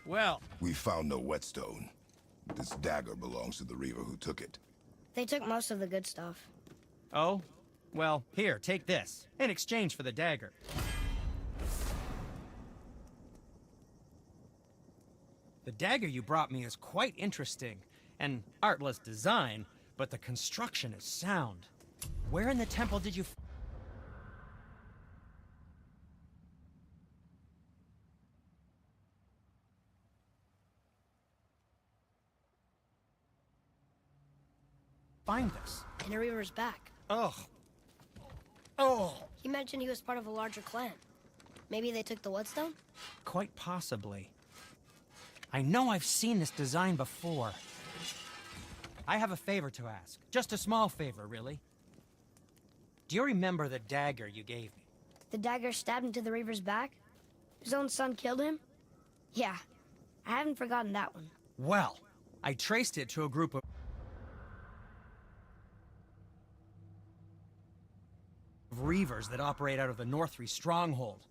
Well, We found no whetstone. This dagger belongs to the Reaver who took it. They took most of the good stuff. Oh? Well, here, take this. In exchange for the dagger. The dagger you brought me is quite interesting. An artless design, but the construction is sound. Where in the temple did you... find this? In a Reaver's back. Ugh. Oh. He mentioned he was part of a larger clan. Maybe they took the whetstone? Quite possibly. I know I've seen this design before. I have a favor to ask. Just a small favor, really. Do you remember the dagger you gave me? The dagger stabbed into the Reaver's back? His own son killed him? Yeah, I haven't forgotten that one. Well, I traced it to a group of Reavers that operate out of the Northree stronghold.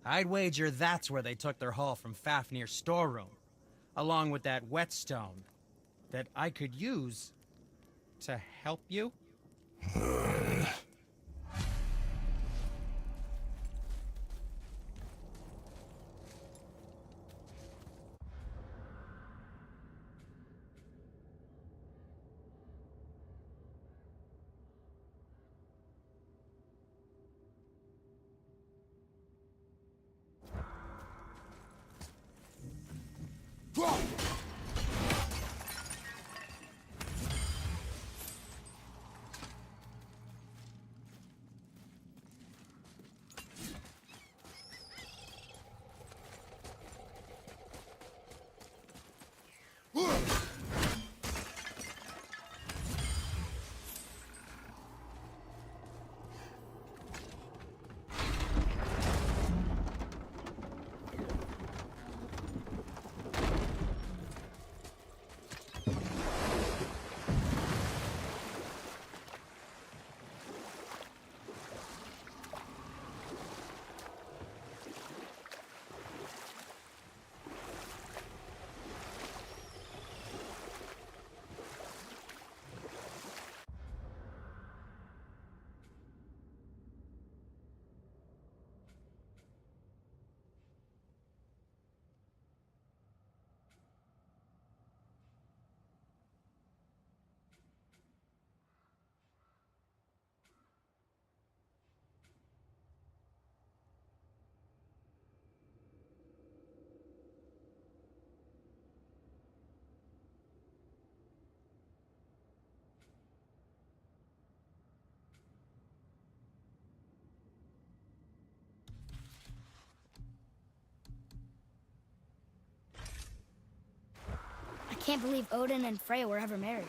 I'd wager that's where they took their haul from Fafnir's storeroom, along with that whetstone that I could use to help you. I can't believe Odin and Freya were ever married.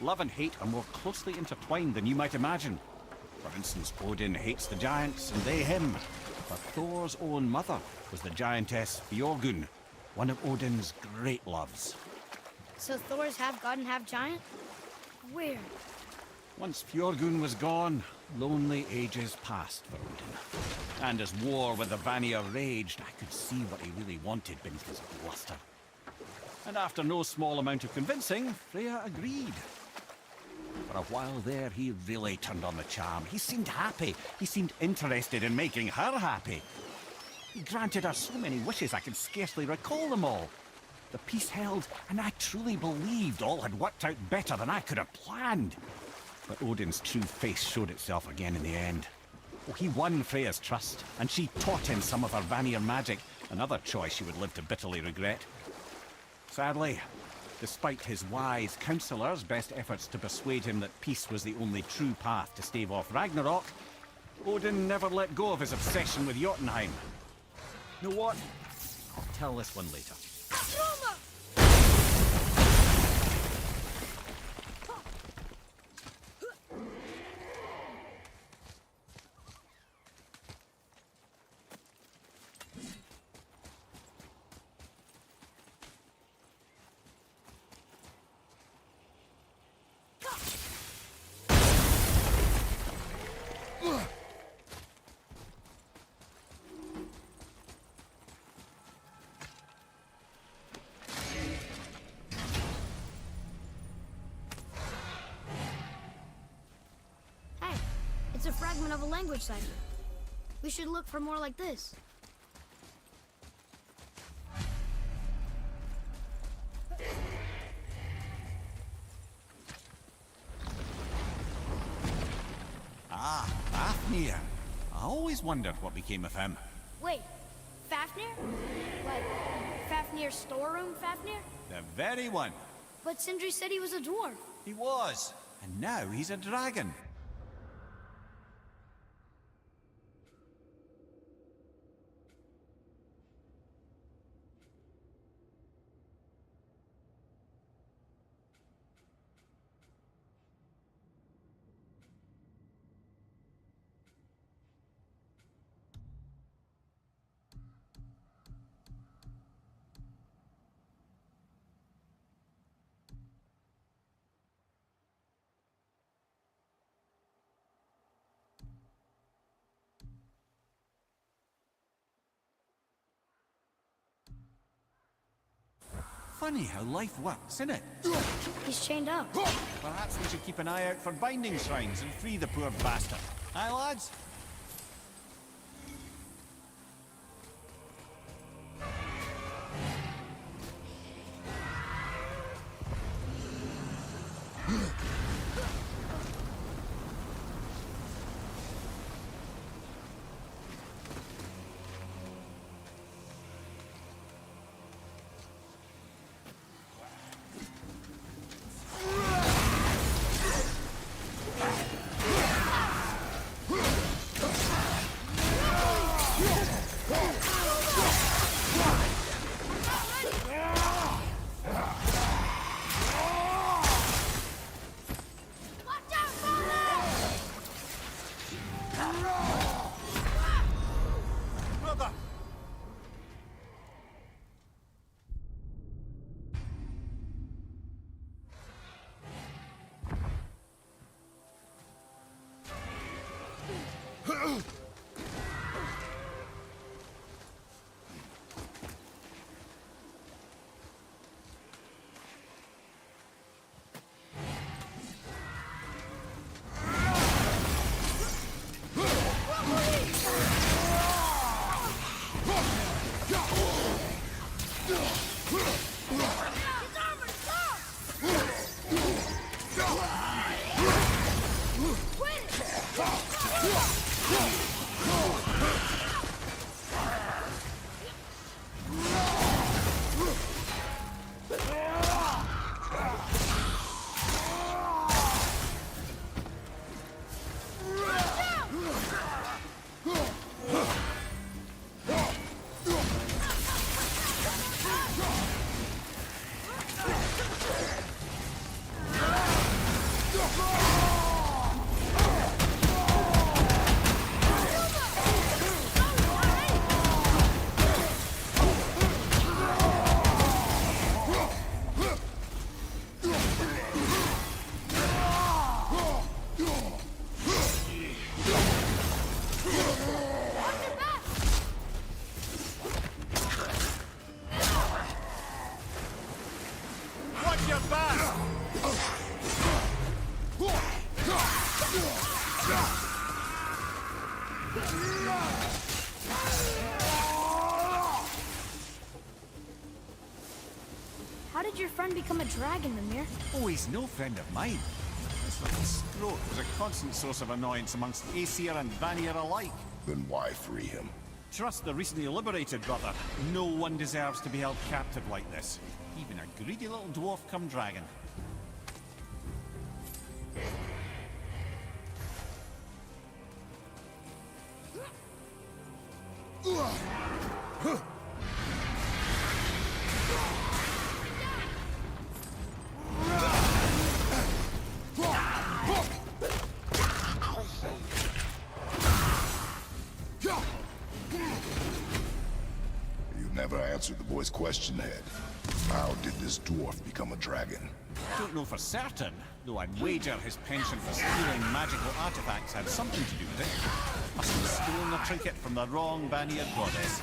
love and hate are more closely intertwined than you might imagine. For instance, Odin hates the giants and they him. But Thor's own mother was the giantess Bjorgun, one of Odin's great loves. So Thor's half god and half giant? Weird. Once Fjorgun was gone, lonely ages passed for Odin. And as war with the Vanir raged, I could see what he really wanted beneath his bluster. And after no small amount of convincing, Freya agreed. For a while there, he really turned on the charm. He seemed happy. He seemed interested in making her happy. He granted her so many wishes I could scarcely recall them all. The peace held, and I truly believed all had worked out better than I could have planned. But Odin's true face showed itself again in the end. Oh, he won Freya's trust, and she taught him some of her Vanir magic, another choice she would live to bitterly regret. Sadly, despite his wise counselors' best efforts to persuade him that peace was the only true path to stave off Ragnarok, Odin never let go of his obsession with Jotunheim. You know what? I'll tell this one later. It's a fragment of a language cipher. We should look for more like this. Ah, Fafnir. I always wondered what became of him. Wait, Fafnir? Like, Fafnir's storeroom Fafnir? The very one. But Sindri said he was a dwarf. He was. And now he's a dragon. Funny how life works, isn't it? He's chained up. Perhaps we should keep an eye out for binding shrines and free the poor bastard. Aye, lads? How did your friend become a dragon, Mimir? Oh, he's no friend of mine. This little scrote was a constant source of annoyance amongst Aesir and Vanir alike. Then why free him? Trust the recently liberated, brother. No one deserves to be held captive like this. Even a greedy little dwarf come dragon. You never answered the boy's question, Head. How did this dwarf become a dragon? Don't know for certain, though I'd wager his penchant for stealing magical artifacts had something to do with it. Must have stolen the trinket from the wrong Vanir goddess.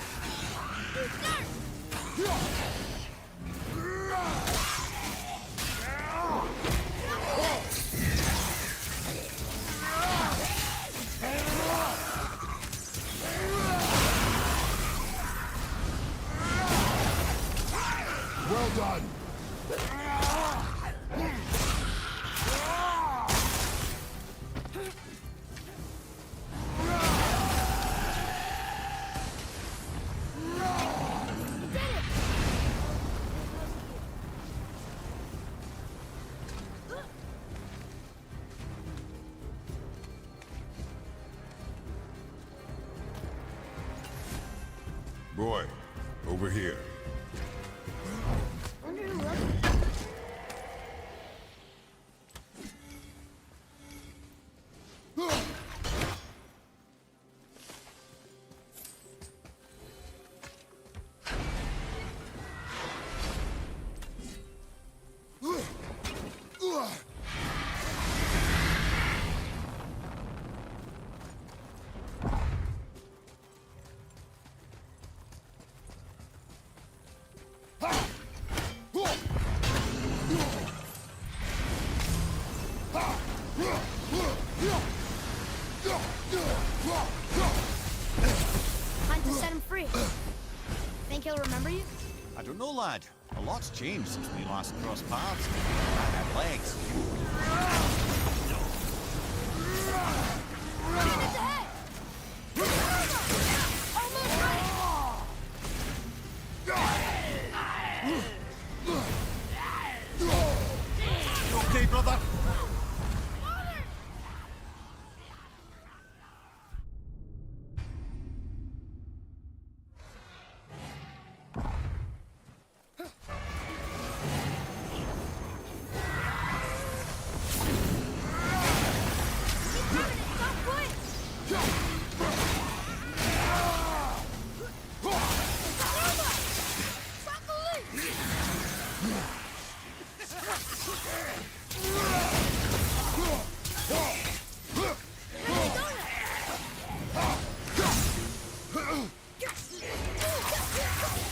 Boy, over here. Wonder who wrote it. Time to set him free. Think he'll remember you? I don't know, lad. A lot's changed since we last crossed paths. I have legs. It's ahead! Almost ready! Okay, brother?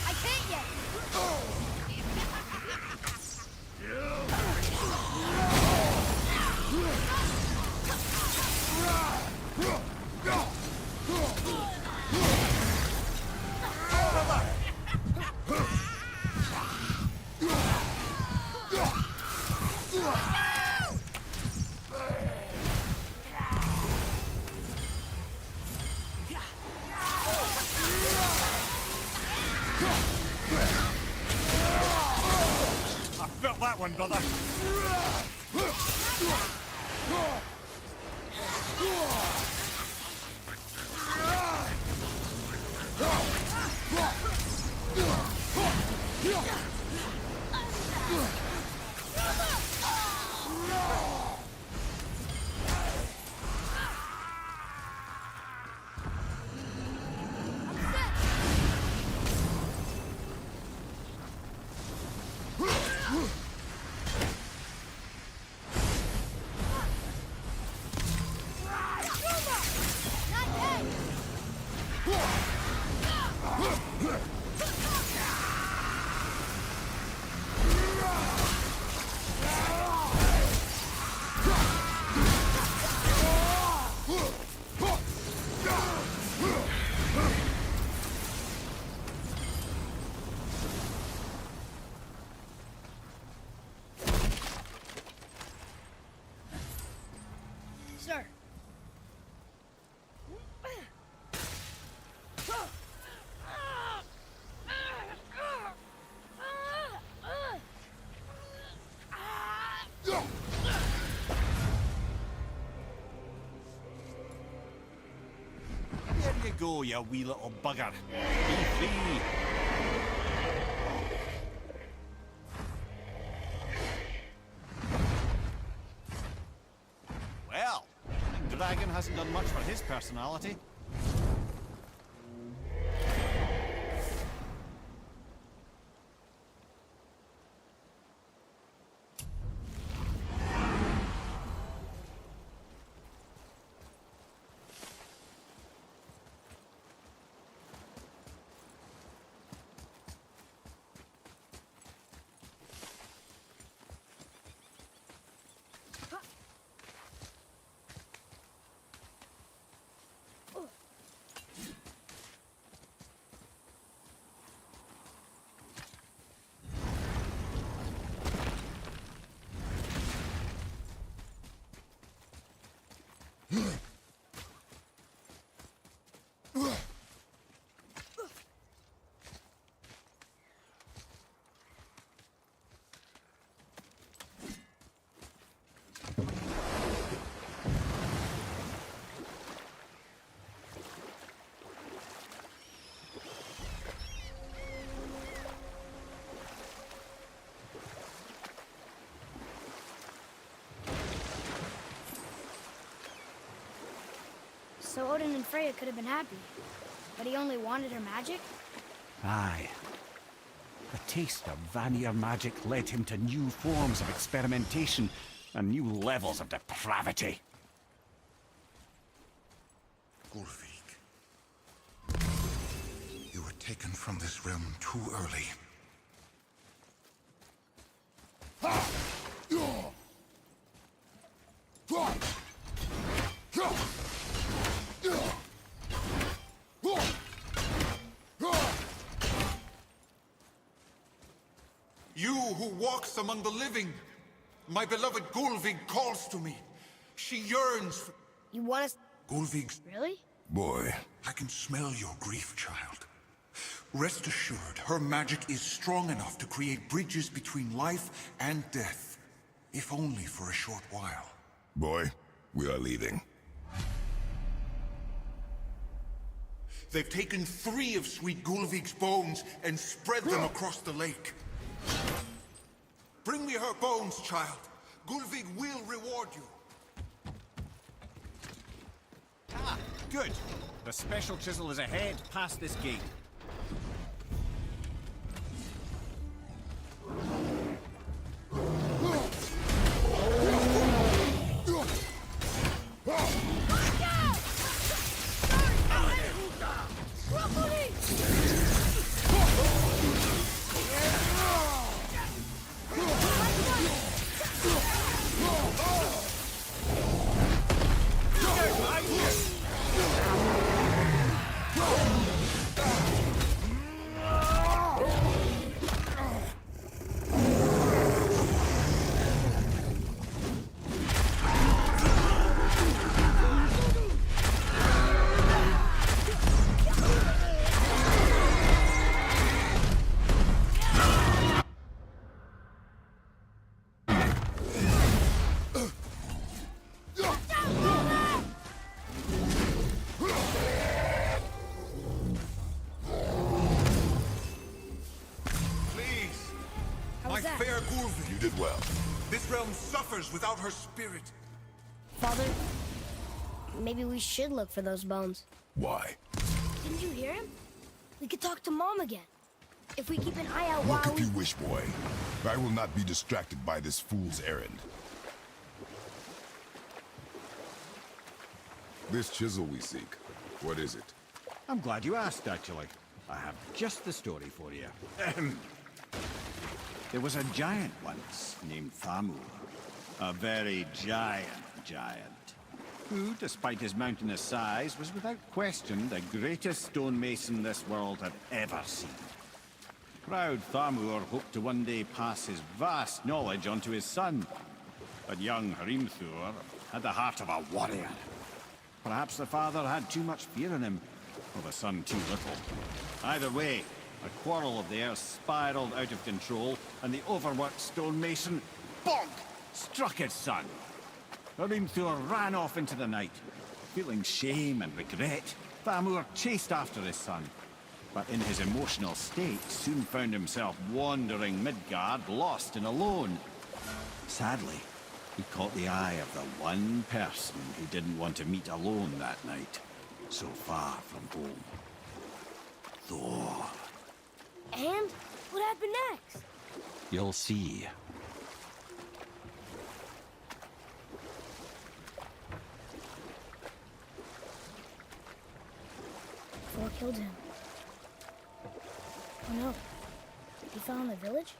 I can't yet! I felt that one, brother. Sir. There you go, you wee little bugger. Be free. Well, Dragon hasn't done much for his personality. so Odin and Freya could have been happy. But he only wanted her magic? Aye. The taste of Vanir magic led him to new forms of experimentation and new levels of depravity. Gullveig. You were taken from this realm too early. You who walks among the living, my beloved Gullveig calls to me. She yearns for... You want us... Gullveig's... Really? Boy, I can smell your grief, child. Rest assured, her magic is strong enough to create bridges between life and death. If only for a short while. boy, we are leaving. They've taken 3 of sweet Gullveig's bones and spread them across the lake. Bring me her bones, child. Gullveig will reward you. Ah, good. The special chisel is ahead, past this gate. You did well. This realm suffers without her spirit. Father, maybe we should look for those bones. Why? Didn't you hear him? We could talk to Mom again. If we keep an eye out Look while if you wish, boy. I will not be distracted by this fool's errand. This chisel we seek, what is it? I'm glad you asked, actually. I have just the story for you. There was a giant once named Thamur. A very giant, who, despite his mountainous size, was without question the greatest stonemason this world had ever seen. Proud Thamur hoped to one day pass his vast knowledge on to his son. But young Hrimthur had the heart of a warrior. Perhaps the father had too much fear in him, or the son too little. Either way, a quarrel of theirs spiraled out of control, and the overworked stonemason, bonk, struck his son. Hrimthur ran off into the night. Feeling shame and regret, Thamur chased after his son. But in his emotional state, soon found himself wandering Midgard, lost and alone. Sadly, he caught the eye of the one person he didn't want to meet alone that night, so far from home. Thor. And what happened next? You'll see. Thor killed him. Oh no. He fell in the village?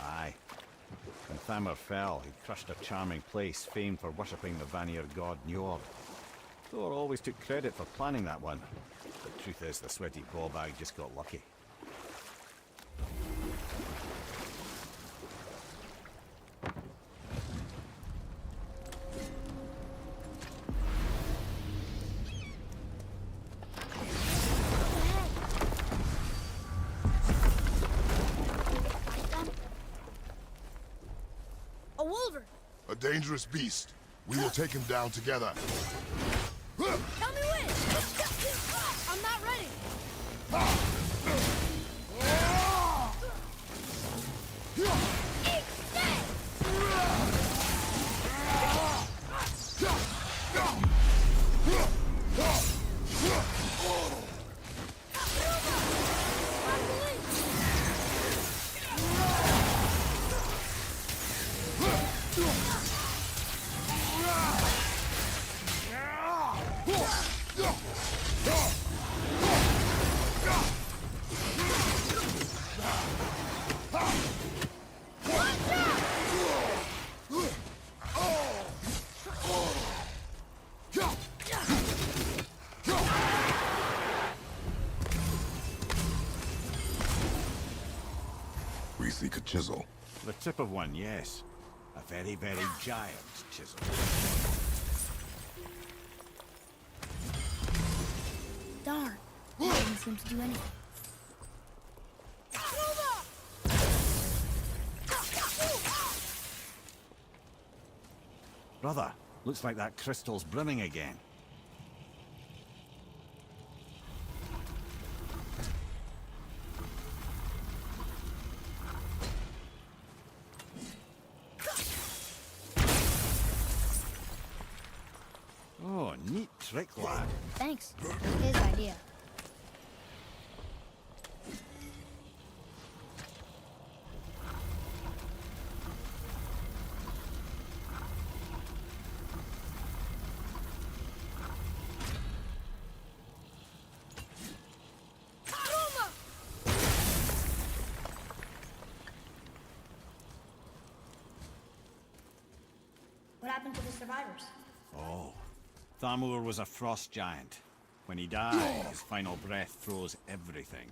Aye. When Thamur fell, he crushed a charming place famed for worshipping the Vanir god Njord. Thor always took credit for planning that one. The truth is, the sweaty ballbag just got lucky. A wolver! A dangerous beast. We will take him down together. Tell me when! I'm not ready! We seek a chisel. The tip of one, yes. A very, very giant chisel. Darn. He doesn't seem to do anything. Brother, looks like that crystal's brimming again. Oh, neat trick, lad. Thanks. His idea. What happened to the survivors? Oh, Thamur was a frost giant. When he died, his final breath froze everything.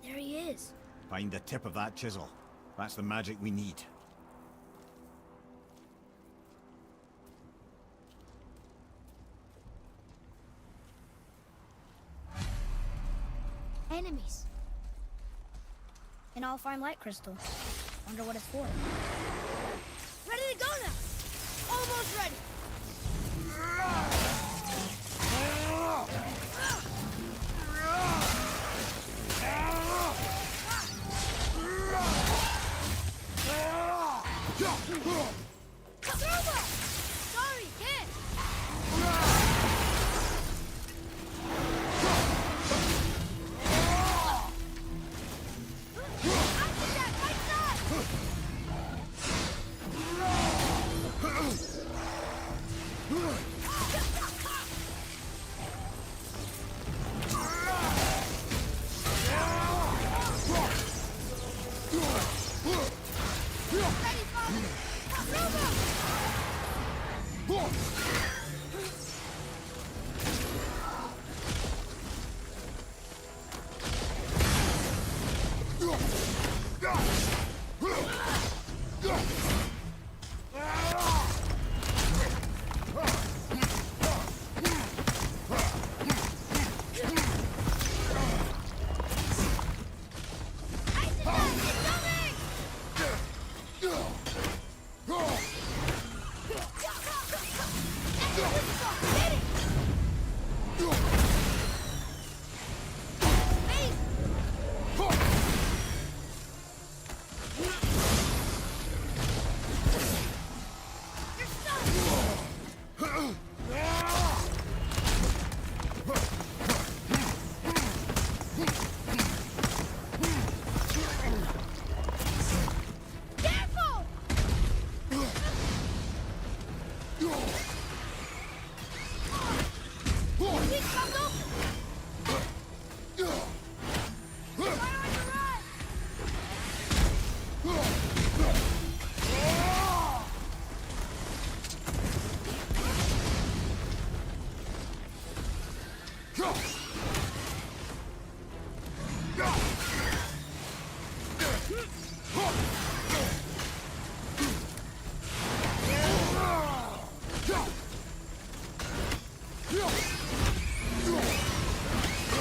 There he is. Find the tip of that chisel. That's the magic we need. Enemies. An all-fine light crystal. Wonder what it's for. Ready to go now! Almost ready! Sorry, kid!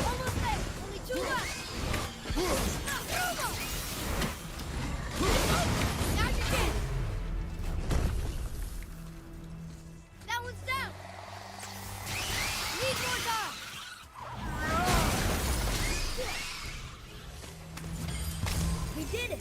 Almost there! Only two left! Now you can! That one's down! Need more time! We did it!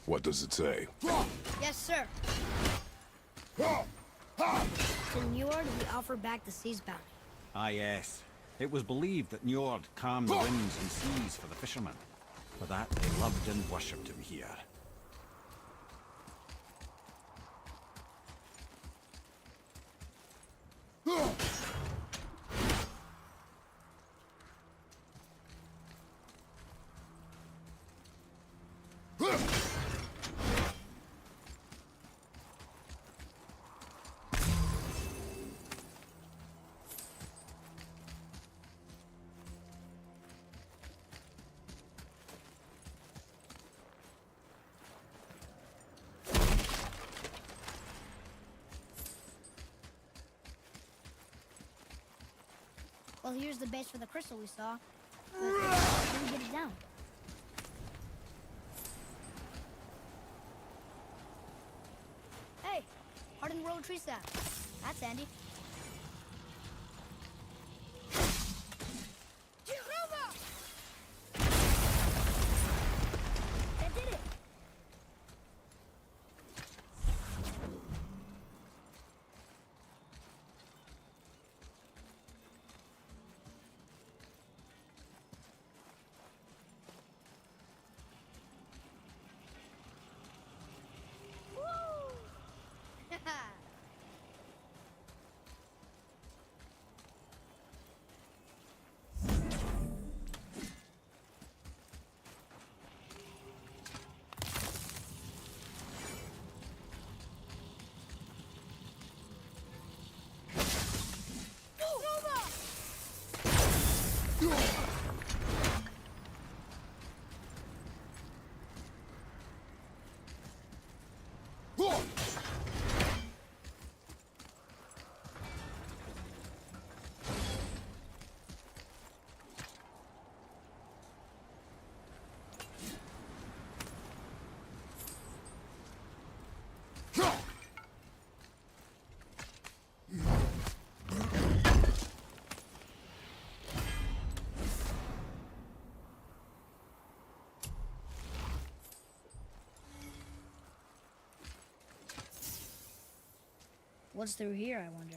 What does it say? Yes, sir. To Njord, we offer back the sea's bounty. Ah, yes. It was believed that Njord calmed the winds and seas for the fishermen. For that, they loved and worshipped him here. Well, here's the base for the crystal we saw. But how do we get it down? Hey, hardened road tree sap. That's handy. That did it! What's through here, I wonder?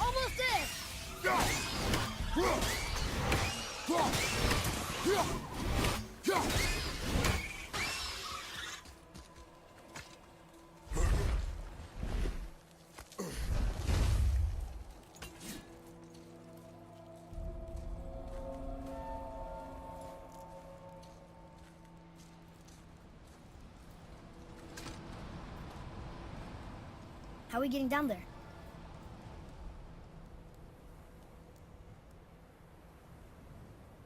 Almost there! How are we getting down there?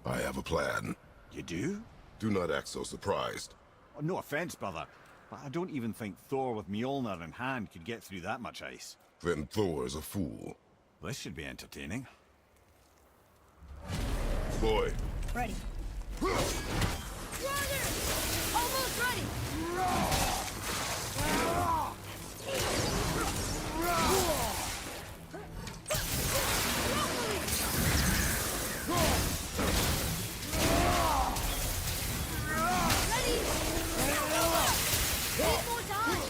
I have a plan. You do? Do not act so surprised. Oh, no offense, brother, but I don't even think Thor with Mjolnir in hand could get through that much ice. Then Thor is a fool. This should be entertaining. Boy, Ready. Almost ready! Ready! One more time!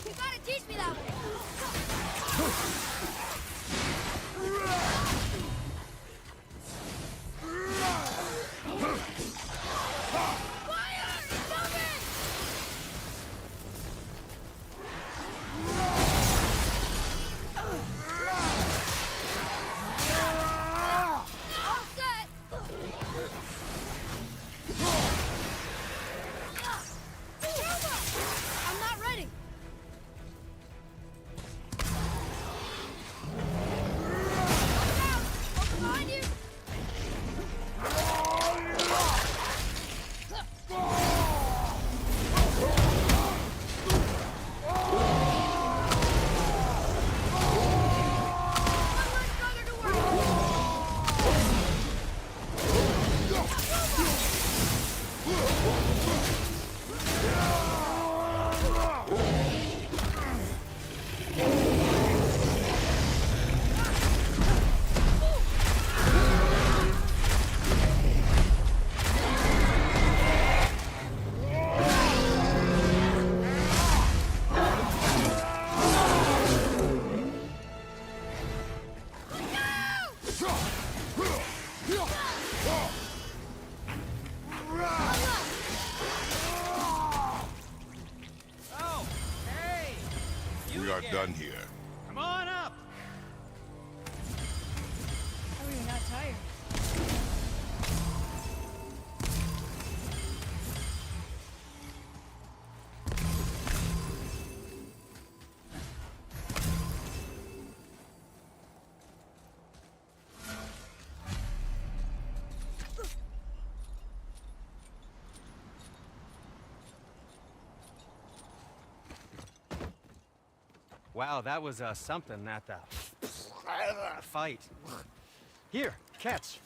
You gotta teach me that Fire! Coming! All set! I'm not ready! Behind you! One more stronger to work! Oh, hey! we are done here. Come on up! How are you not tired? Wow, that was something at the fight. Here, catch.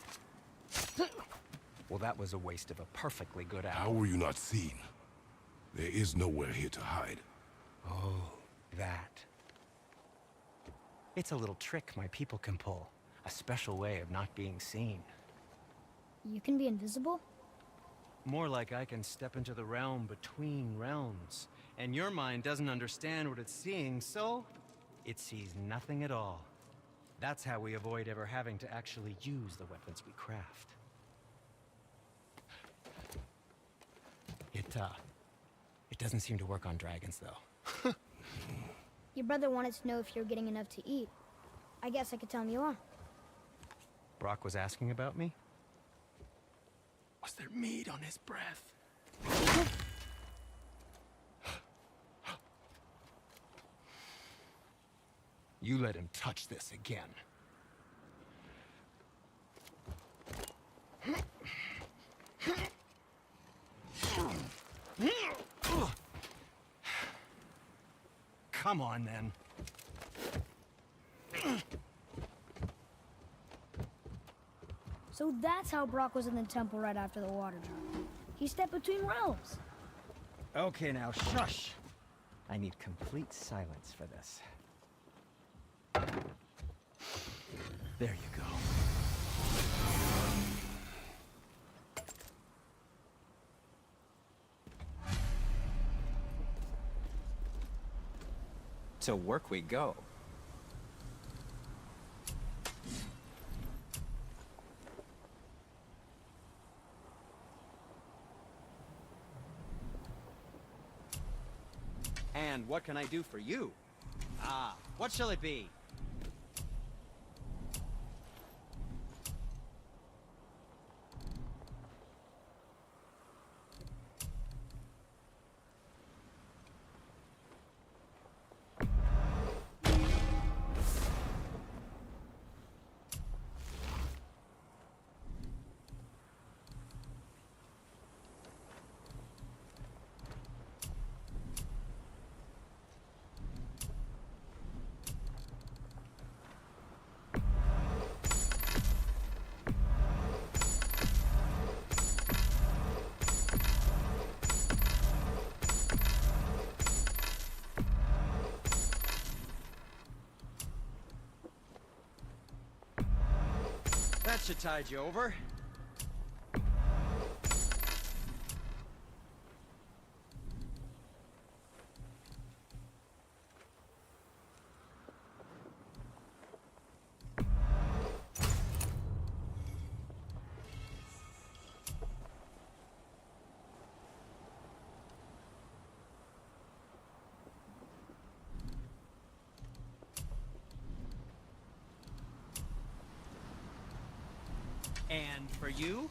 Well, that was a waste of a perfectly good How hour. were you not seen? There is nowhere here to hide. Oh, that. It's a little trick my people can pull. A special way of not being seen. You can be invisible? More like I can step into the realm between realms. And your mind doesn't understand what it's seeing, so it sees nothing at all. That's how we avoid ever having to actually use the weapons we craft. It doesn't seem to work on dragons, though. Your brother wanted to know if you're getting enough to eat. I guess I could tell him you are. Brock was asking about me? Was there meat on his breath? You let him touch this again. Come on, then. So that's how Brock was in the temple right after the water drop. He stepped between realms. Okay, now shush. I need complete silence for this. There you go. To work we go. And what can I do for you? Ah, what shall it be? should tide you over. And for you?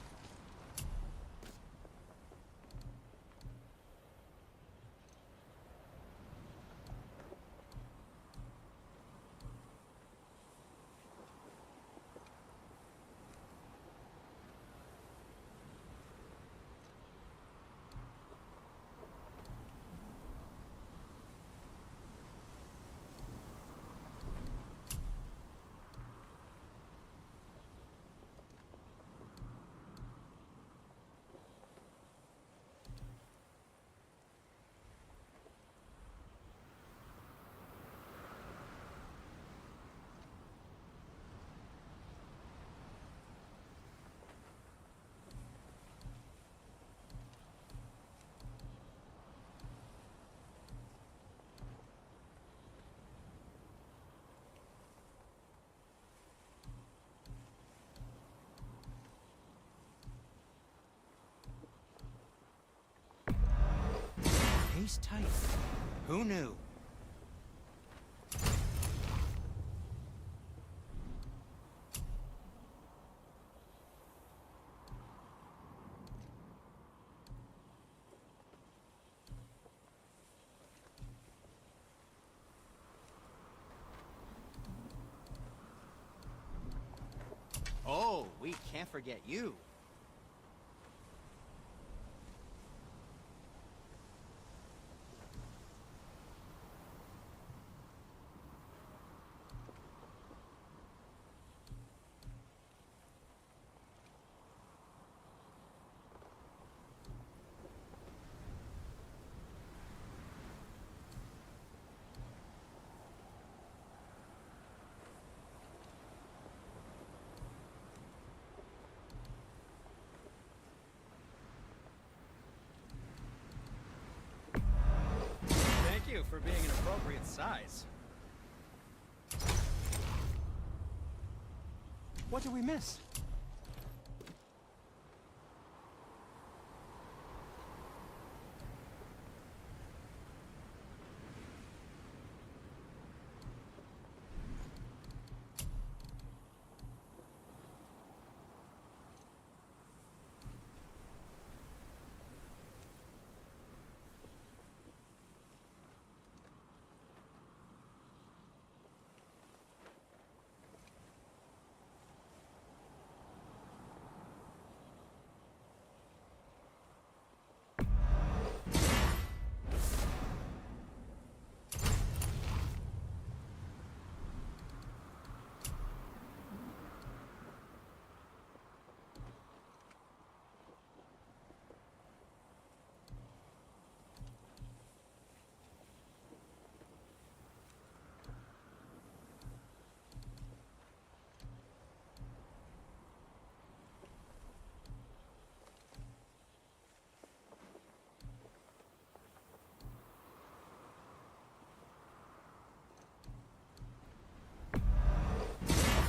He's tight. Who knew? Oh, we can't forget you. Thank you for being an appropriate size. What did we miss?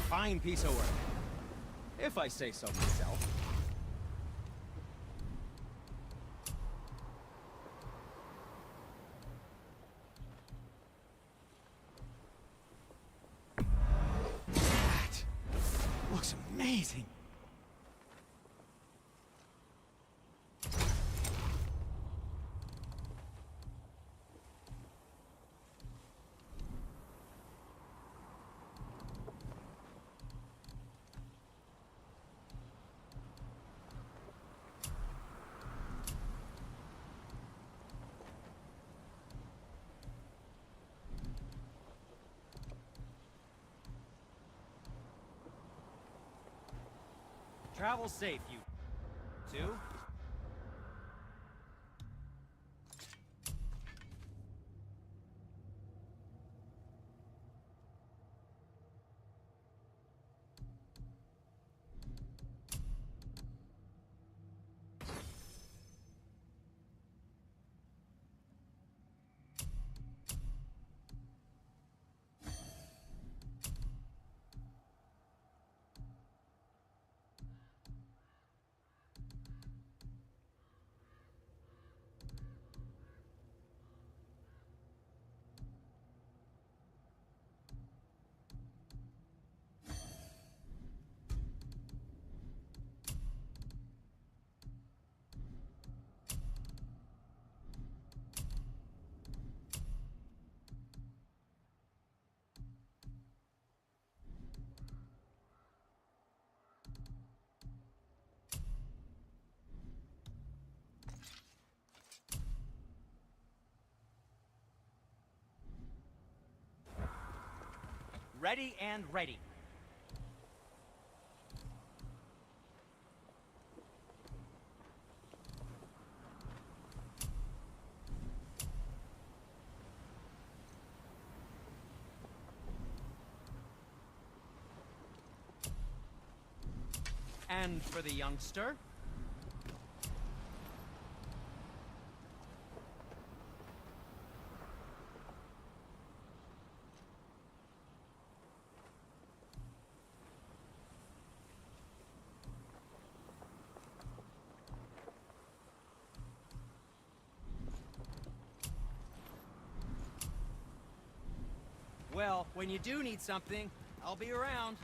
Fine piece of work, if I say so myself. That looks amazing. Travel safe, you two. Ready and ready. And for the youngster. Well, when you do need something, I'll be around.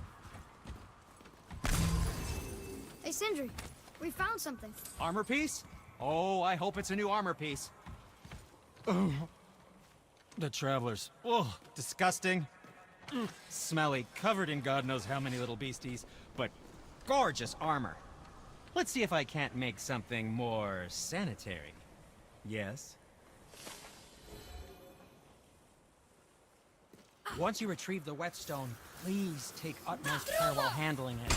Hey, Sindri, we found something. Armor piece? Oh, I hope it's a new armor piece. The Travelers. Oh, disgusting. Smelly, covered in God knows how many little beasties, but gorgeous armor. Let's see if I can't make something more sanitary. Yes? Once you retrieve the whetstone, please take utmost care while handling it.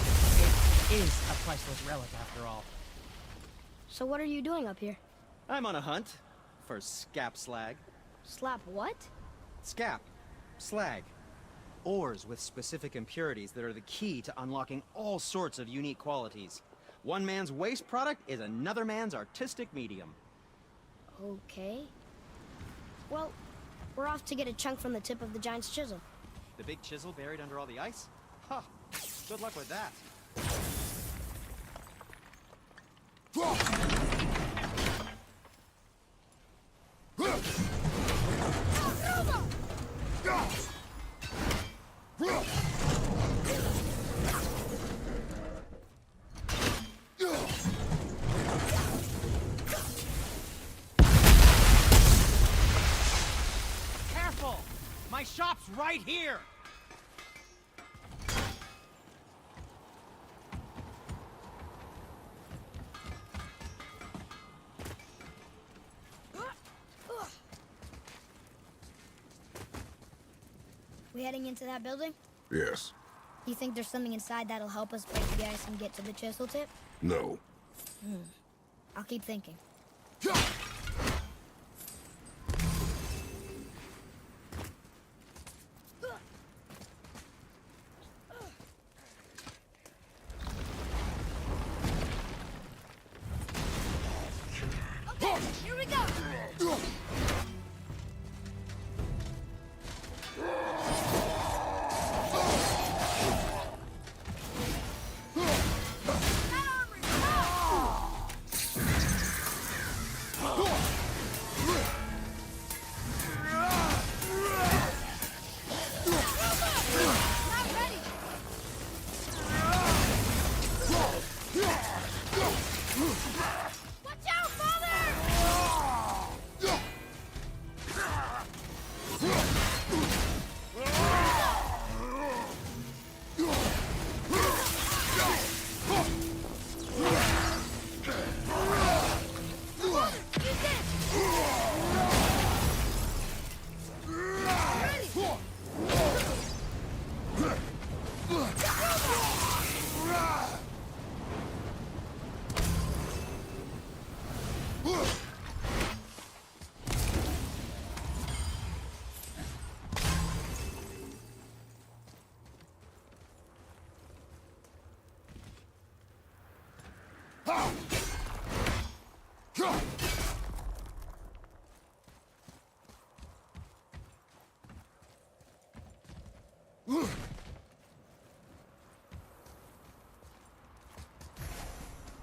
It is a priceless relic, after all. So what are you doing up here? I'm on a hunt for scap slag. Slap what? Scap. Slag. Ores with specific impurities that are the key to unlocking all sorts of unique qualities. One man's waste product is another man's artistic medium. Okay. Well, we're off to get a chunk from the tip of the giant's chisel. The big chisel buried under all the ice? Huh. Good luck with that. Careful! My shop's right here! We heading into that building? Yes. You think there's something inside that'll help us break the ice and get to the chisel tip? No. I'll keep thinking. Okay, here we go!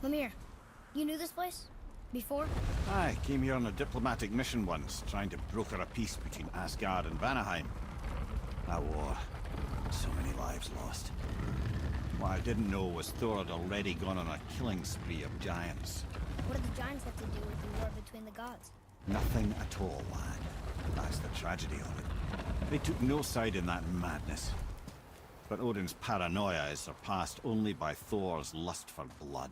Mimir, you knew this place? Before? I came here on a diplomatic mission once, trying to broker a peace between Asgard and Vanaheim. That war. So many lives lost. What I didn't know was Thor had already gone on a killing spree of giants. What did the giants have to do with the war between the gods? Nothing at all, lad. That's the tragedy of it. They took no side in that madness. But Odin's paranoia is surpassed only by Thor's lust for blood.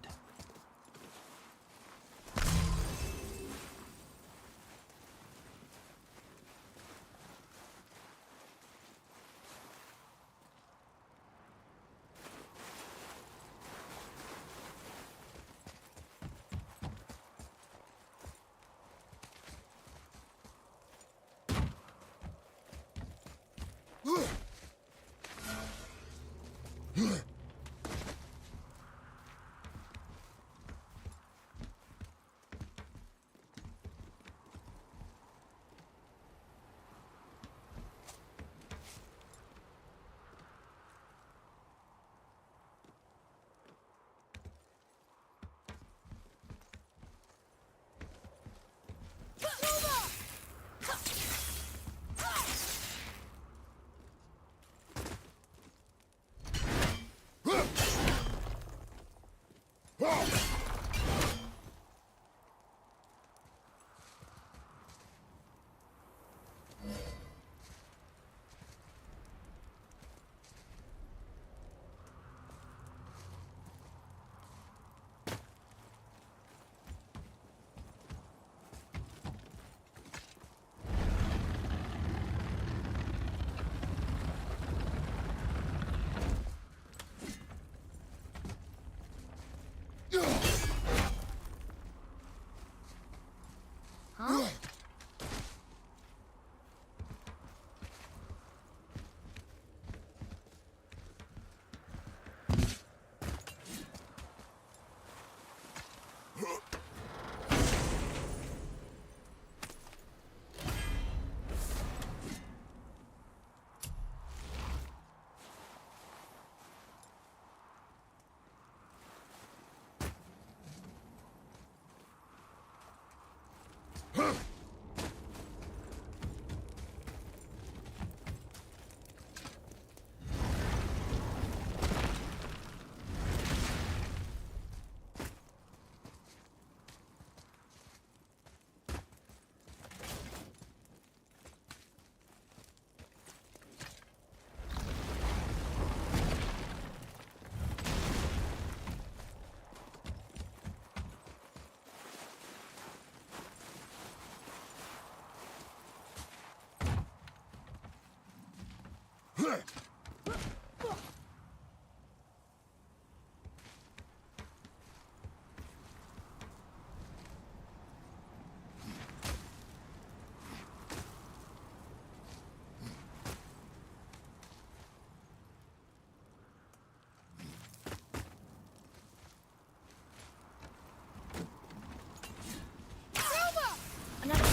Another.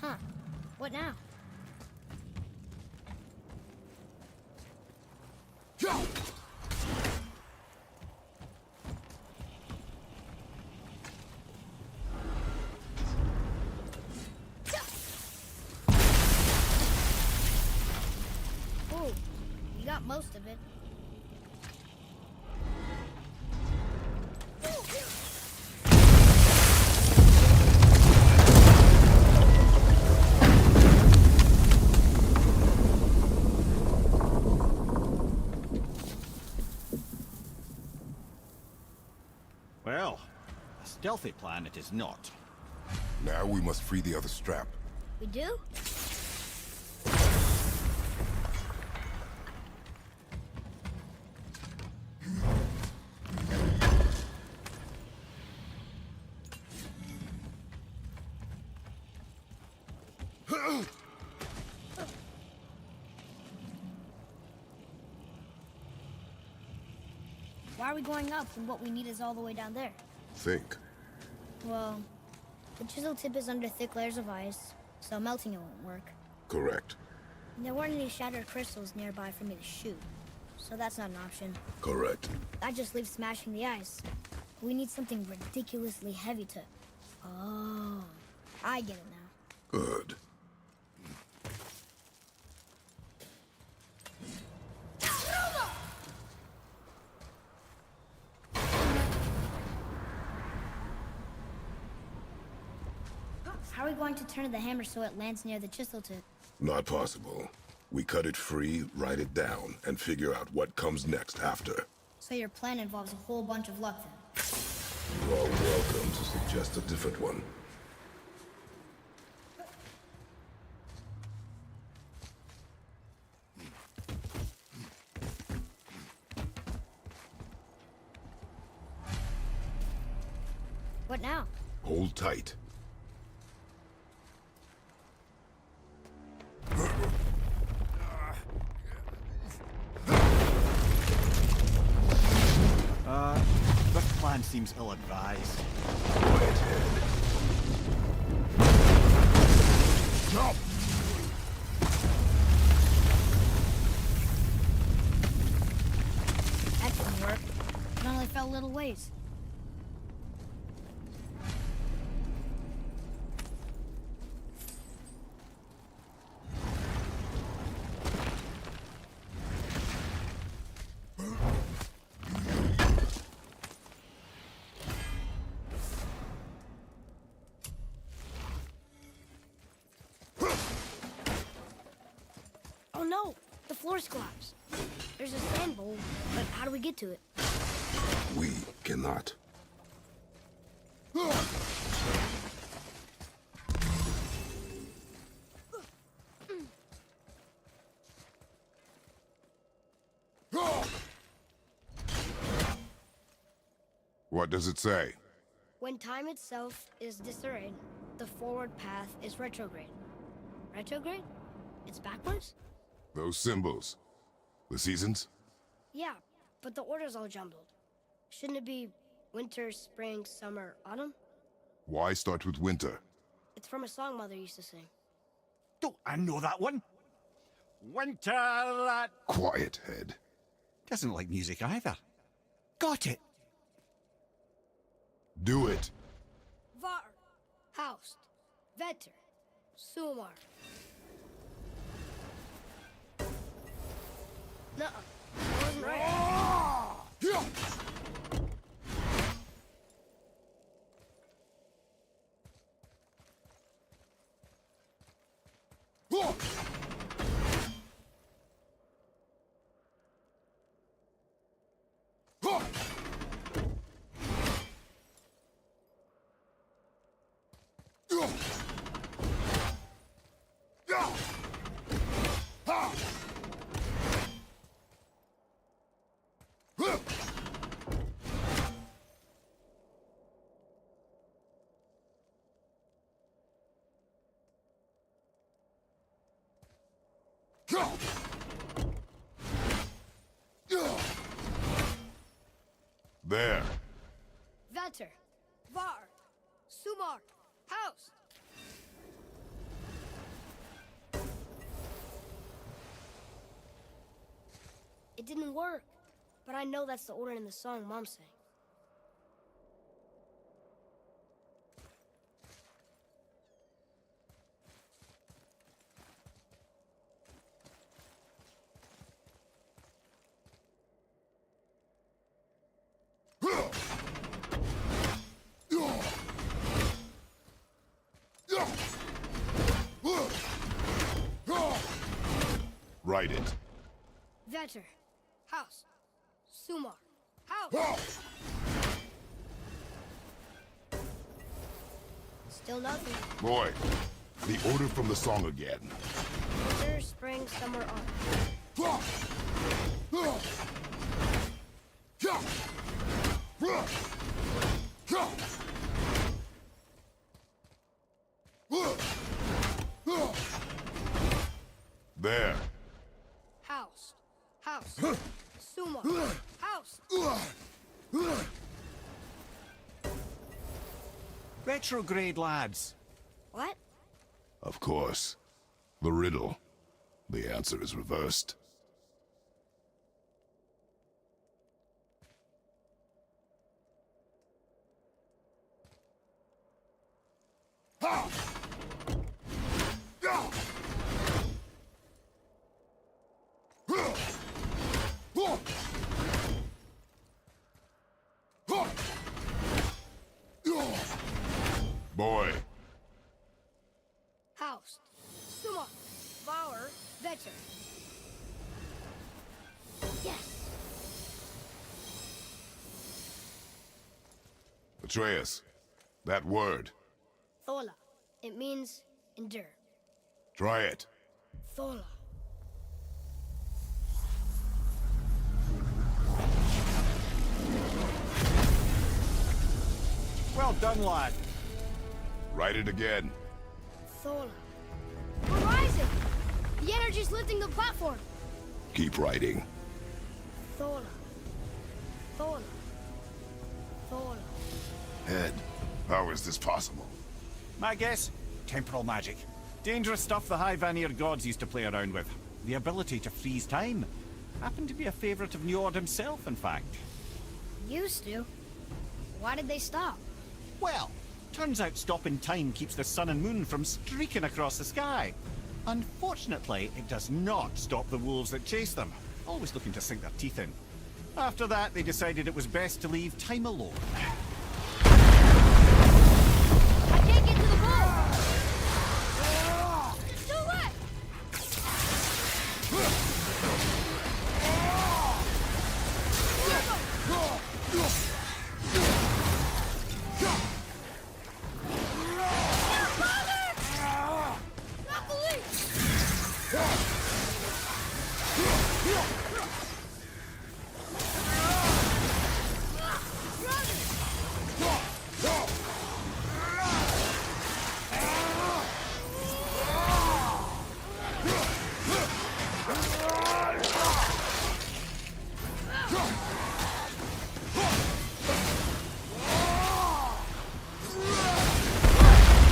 Huh. What now? Oh, you got most of it. Well, a stealthy plan it is not. Now we must free the other strap. We do? Why are we going up when what we need is all the way down there? Think. Well, the chisel tip is under thick layers of ice, so melting it won't work. Correct. And there weren't any shattered crystals nearby for me to shoot, so that's not an option. Correct. That just leaves smashing the ice. We need something ridiculously heavy to... Oh, I get it now. Good. How are we going to turn the hammer so it lands near the chisel tip? Not possible. We cut it free, write it down, and figure out what comes next after. So your plan involves a whole bunch of luck then? You are welcome to suggest a different one. What now? Hold tight. This plan seems ill-advised. Quiet head. Jump! That didn't work. It only fell little ways. Oh no! The floor's collapsed. There's a sand bowl, but how do we get to it? We cannot. What does it say? When time itself is disarrayed, the forward path is retrograde. Retrograde? It's backwards? Those symbols. The seasons? Yeah, but the order's all jumbled. Shouldn't it be winter, spring, summer, autumn? Why start with winter? It's from a song Mother used to sing. Don't I know that one? Winter that... Quiet head. Doesn't like music either. Got it. Do it. Var, Haust, Vetter, Sumar. Nuh-uh. That wasn't right. There. Vetter, Var, Sumar, House. It didn't work, but I know that's the order in the song Mom sang. Write it. Vetter, House, Sumar, House. Still nothing. Boy, the order from the song again. Winter, spring, summer, autumn. There. House, House, Sumar, House. Retrograde, lads. What? Of course. The riddle. The answer is reversed. Boy. House, Sumar, Bauer, Vetter. Yes. Atreus. That word. Thola. It means endure. Try it. Thola. Well done, lad. Write it again. Thola. We're rising! The energy's lifting the platform. Keep writing. Thola. Thola. Thola. Head. How is this possible? My guess? Temporal magic. Dangerous stuff the High Vanir gods used to play around with. The ability to freeze time. Happened to be a favorite of Njord himself, in fact. Used to. Why did they stop? Well, turns out stopping time keeps the sun and moon from streaking across the sky. Unfortunately, it does not stop the wolves that chase them, always looking to sink their teeth in. After that, they decided it was best to leave time alone. I can't get to the ball! It's too wet! Not the least!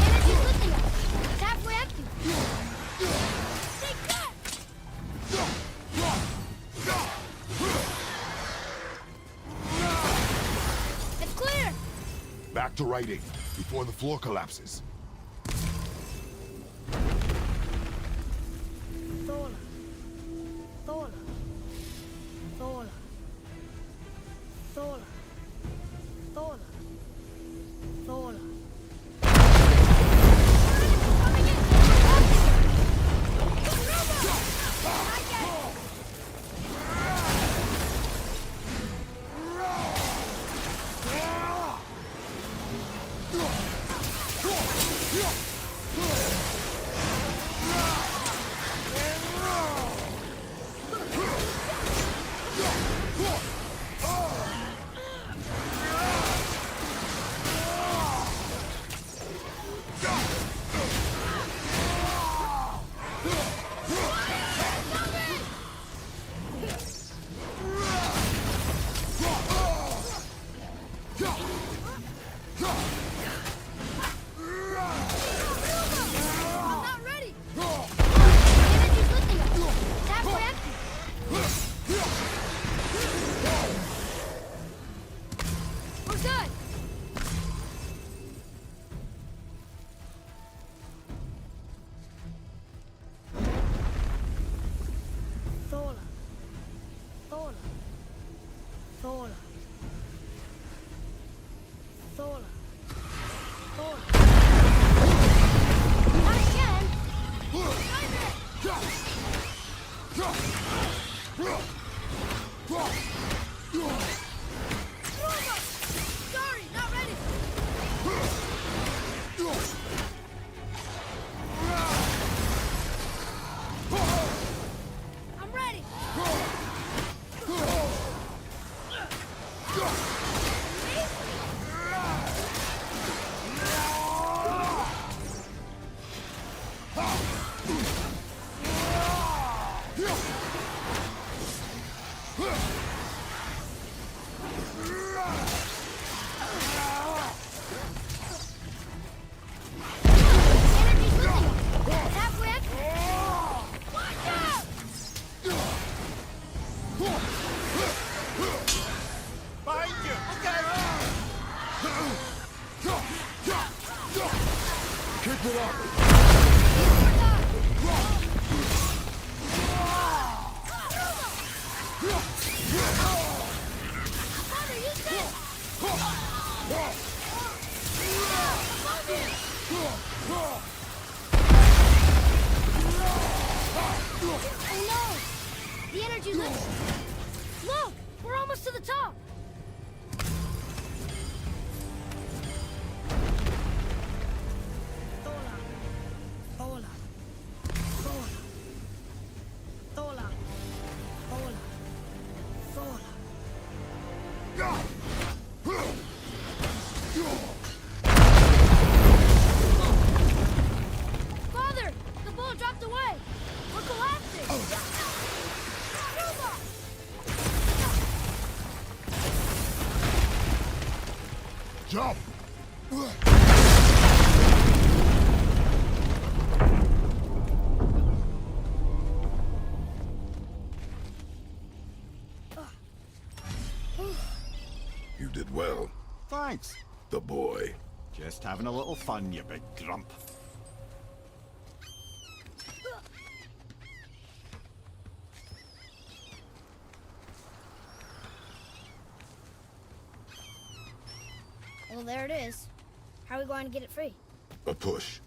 Energy's lifting us. It's halfway empty. Take that! It's clear! Back to writing, before the floor collapses. Thola. Thola. Thola. Thola. Thola. Thola. Coming in! I get it! Good! Thola. Thola. Thola. Thola. Thola. Not again! Roma! Sorry, not ready! I'm ready! Energy's lifting! That whip! Watch out! Behind you! Keep it up! Father, use this! Oh no! The energy lifts! Look! We're almost to the top! Thola. Thola. Thola. Thola. Thola. Thola. Father! The bull dropped away! We're collapsing! Ruma! Jump! You did well, Thanks. the boy. Just having a little fun, you big grump. Well, there it is. How are we going to get it free? A push.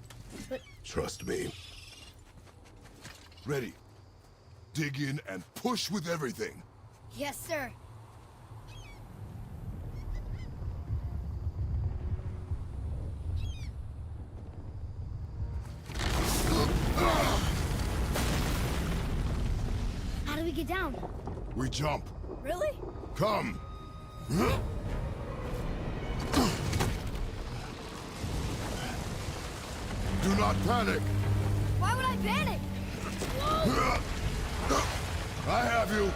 But Trust me. Ready. Dig in and push with everything. yes, sir. How do we get down? We jump. Really? Come. Do not panic. Why would I panic? I have you.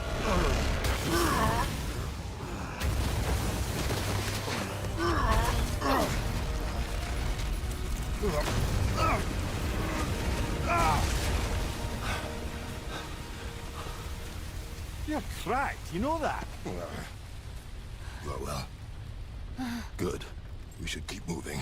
You're cracked, you know that? Well. Good. We should keep moving.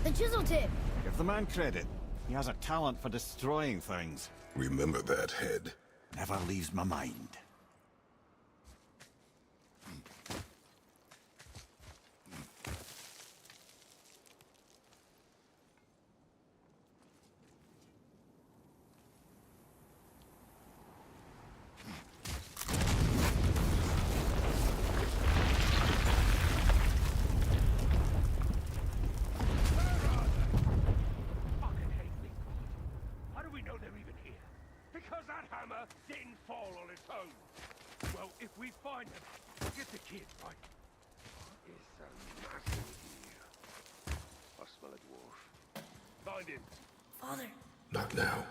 The chisel tip. Give the man credit. He has a talent for destroying things. Remember that, head. Never leaves my mind. How do we know they're even here? Because that hammer didn't fall on its own. Well, if we find them, we'll get the kid, right? What is so massive here? I smell a dwarf. Find him. Father. Not now.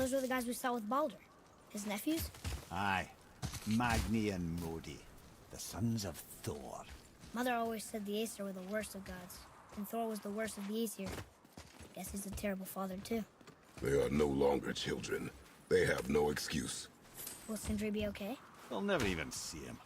those were the guys we saw with Baldur. His nephews? Aye. Magni and Modi, the sons of Thor. Mother always said the Aesir were the worst of gods, and Thor was the worst of the Aesir. Guess he's a terrible father, too. They are no longer children. They have no excuse. Will Sindri be okay? They'll never even see him.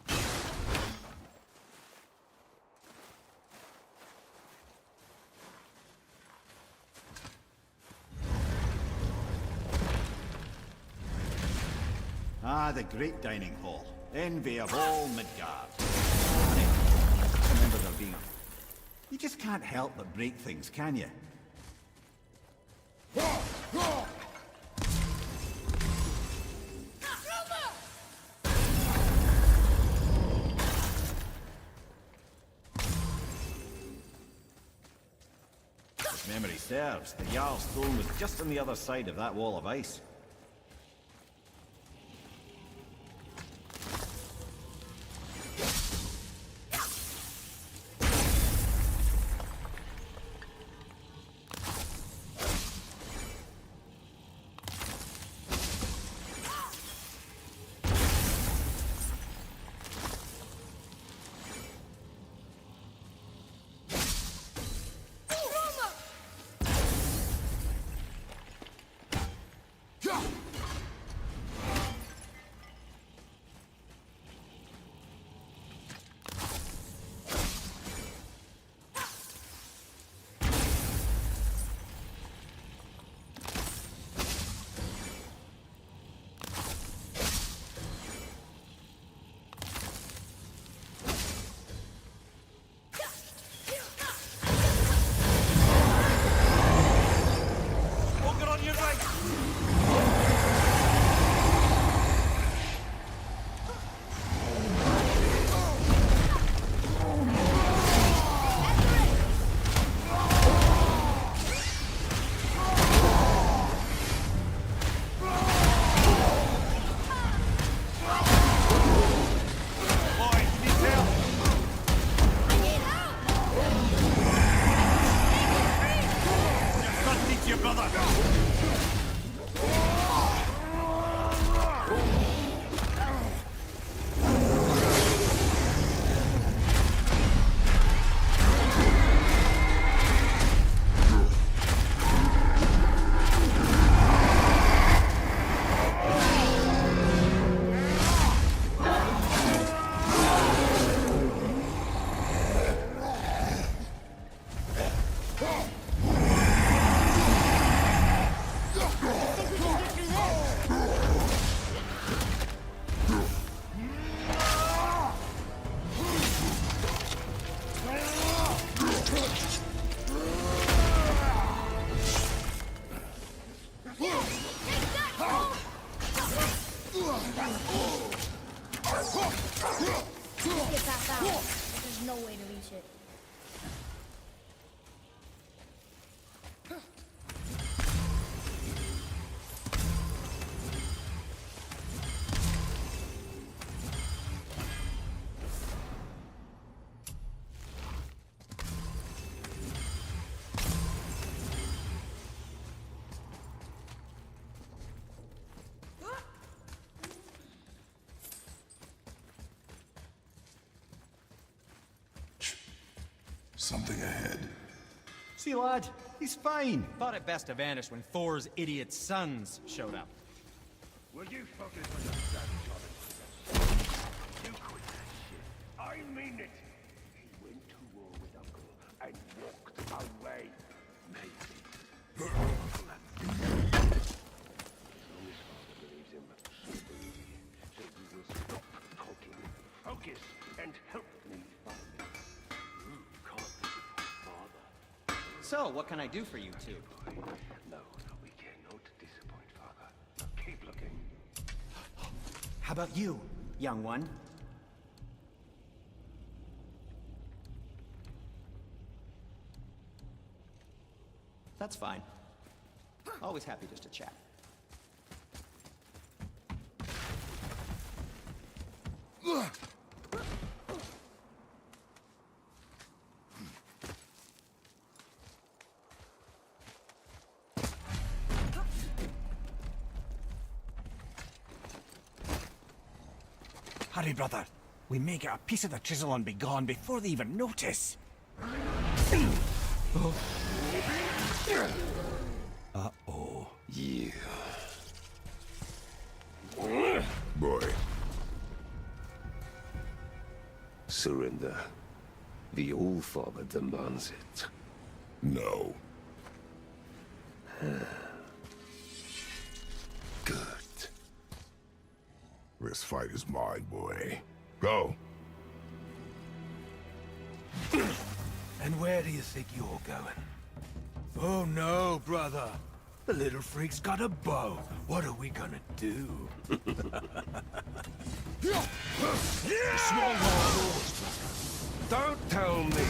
Ah, the great dining hall. Envy of all Midgard. Funny, I remember there being a... You just can't help but break things, can you? If memory serves, the Jarl's throne was just on the other side of that wall of ice. Get back out. There's no way to reach it. Something ahead. See, lad, he's fine. Thought it best to vanish when Thor's idiot sons showed up. Will you fuckers understand each other? You quit that shit. I mean it. He went to war with Uncle and walked away. Maybe. As long as father believes him, so believe me. So you will stop talking, focus, and help me find him. You can't disappoint father. So, what can I do for you two? No, we cannot disappoint father. Now keep looking. How about you, young one? That's fine. Always happy just to chat. Hurry, brother. We may get a piece of the chisel and be gone before they even notice. Uh-oh. You. Boy, Surrender. The All-Father demands it. no. Good. This fight is mine, boy. Go. And where do you think you're going? Oh no, brother. The little freak's got a bow. What are we gonna do? Small wars, brother. Don't tell me.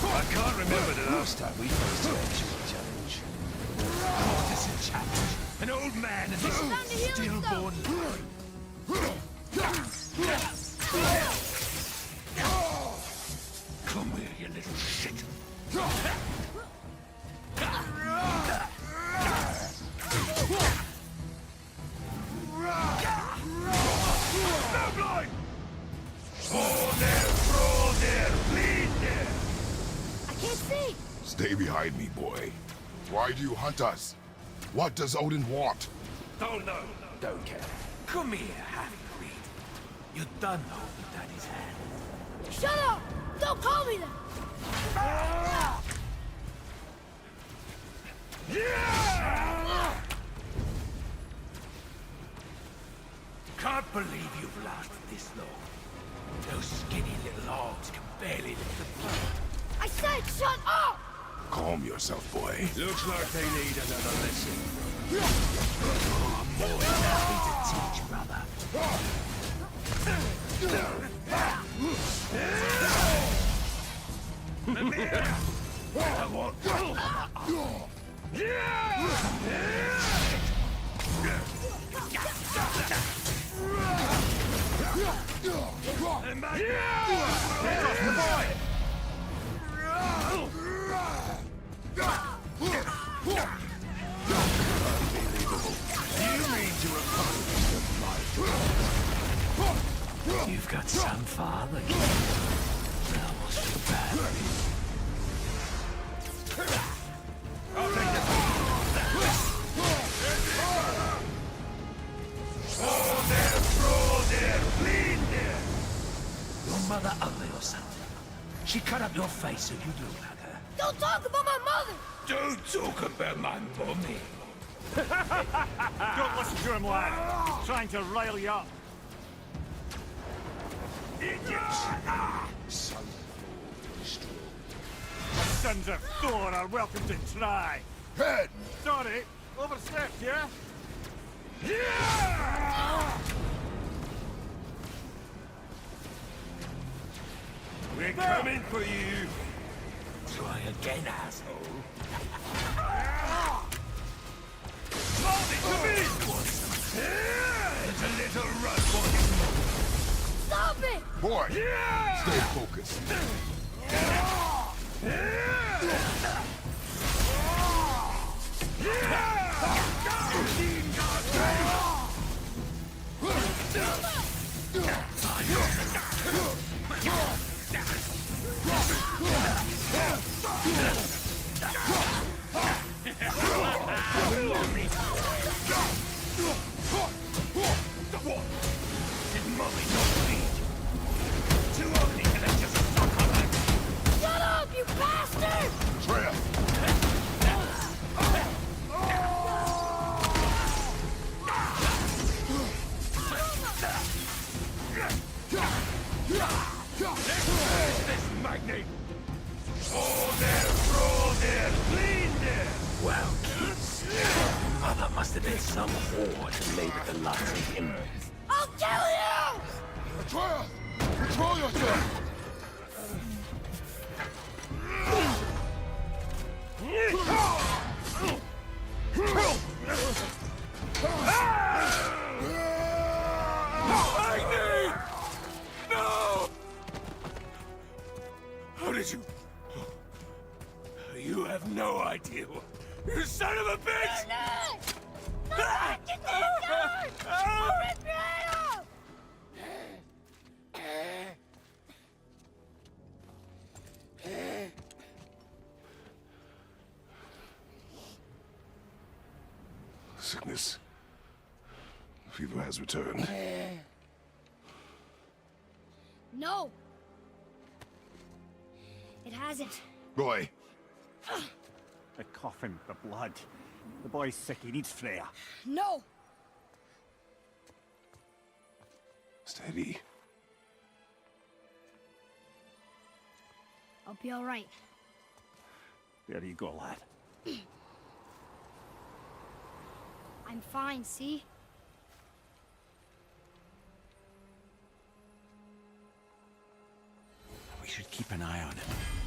I can't remember the last time we faced an actual challenge. What is a challenge? An old man and his stillborn boy. Come here, you little shit. No blind! Fall there, bleed there! I can't see! Stay behind me, boy. Why do you hunt us? What does Odin want? Oh no, don't care. Come here, half-breed. You done hold Daddy's hand. Shut up! Don't call me that! Can't believe you've lasted this long. Those skinny little arms can barely lift the blood. I said shut up! Calm yourself, boy. Looks like they need another lesson. Oh, I'm more than happy to teach, brother. I want... You've got some father, kid. That wasn't too bad. I'll take this. Throw there, bleed there. Your mother ugly or something? She cut up your face so you look like her. Don't talk about my mother! Don't talk about my mommy. Don't listen to him, lad. He's trying to rile you up. Idiots! The sons of Thor are welcome to try. Head! Sorry, overstepped, yeah? We're coming for you. Try again, asshole. There's a little run for Stop it! Boy! Stay focused. Shut up, you bastard! Trail! this magnate. Throw there, bleed there. Well, kids, your mother must have been some whore to labor the likes of him. I'll kill you! Trail! Control yourself! Lightning! No! How did you... You have no idea. You son of a bitch! Sickness. Fever has returned. No! It hasn't. Roy, The coughing, the blood. The boy's sick, he needs Freya. No! steady. I'll be all right. There you go, lad. I'm fine, see? We should keep an eye on him.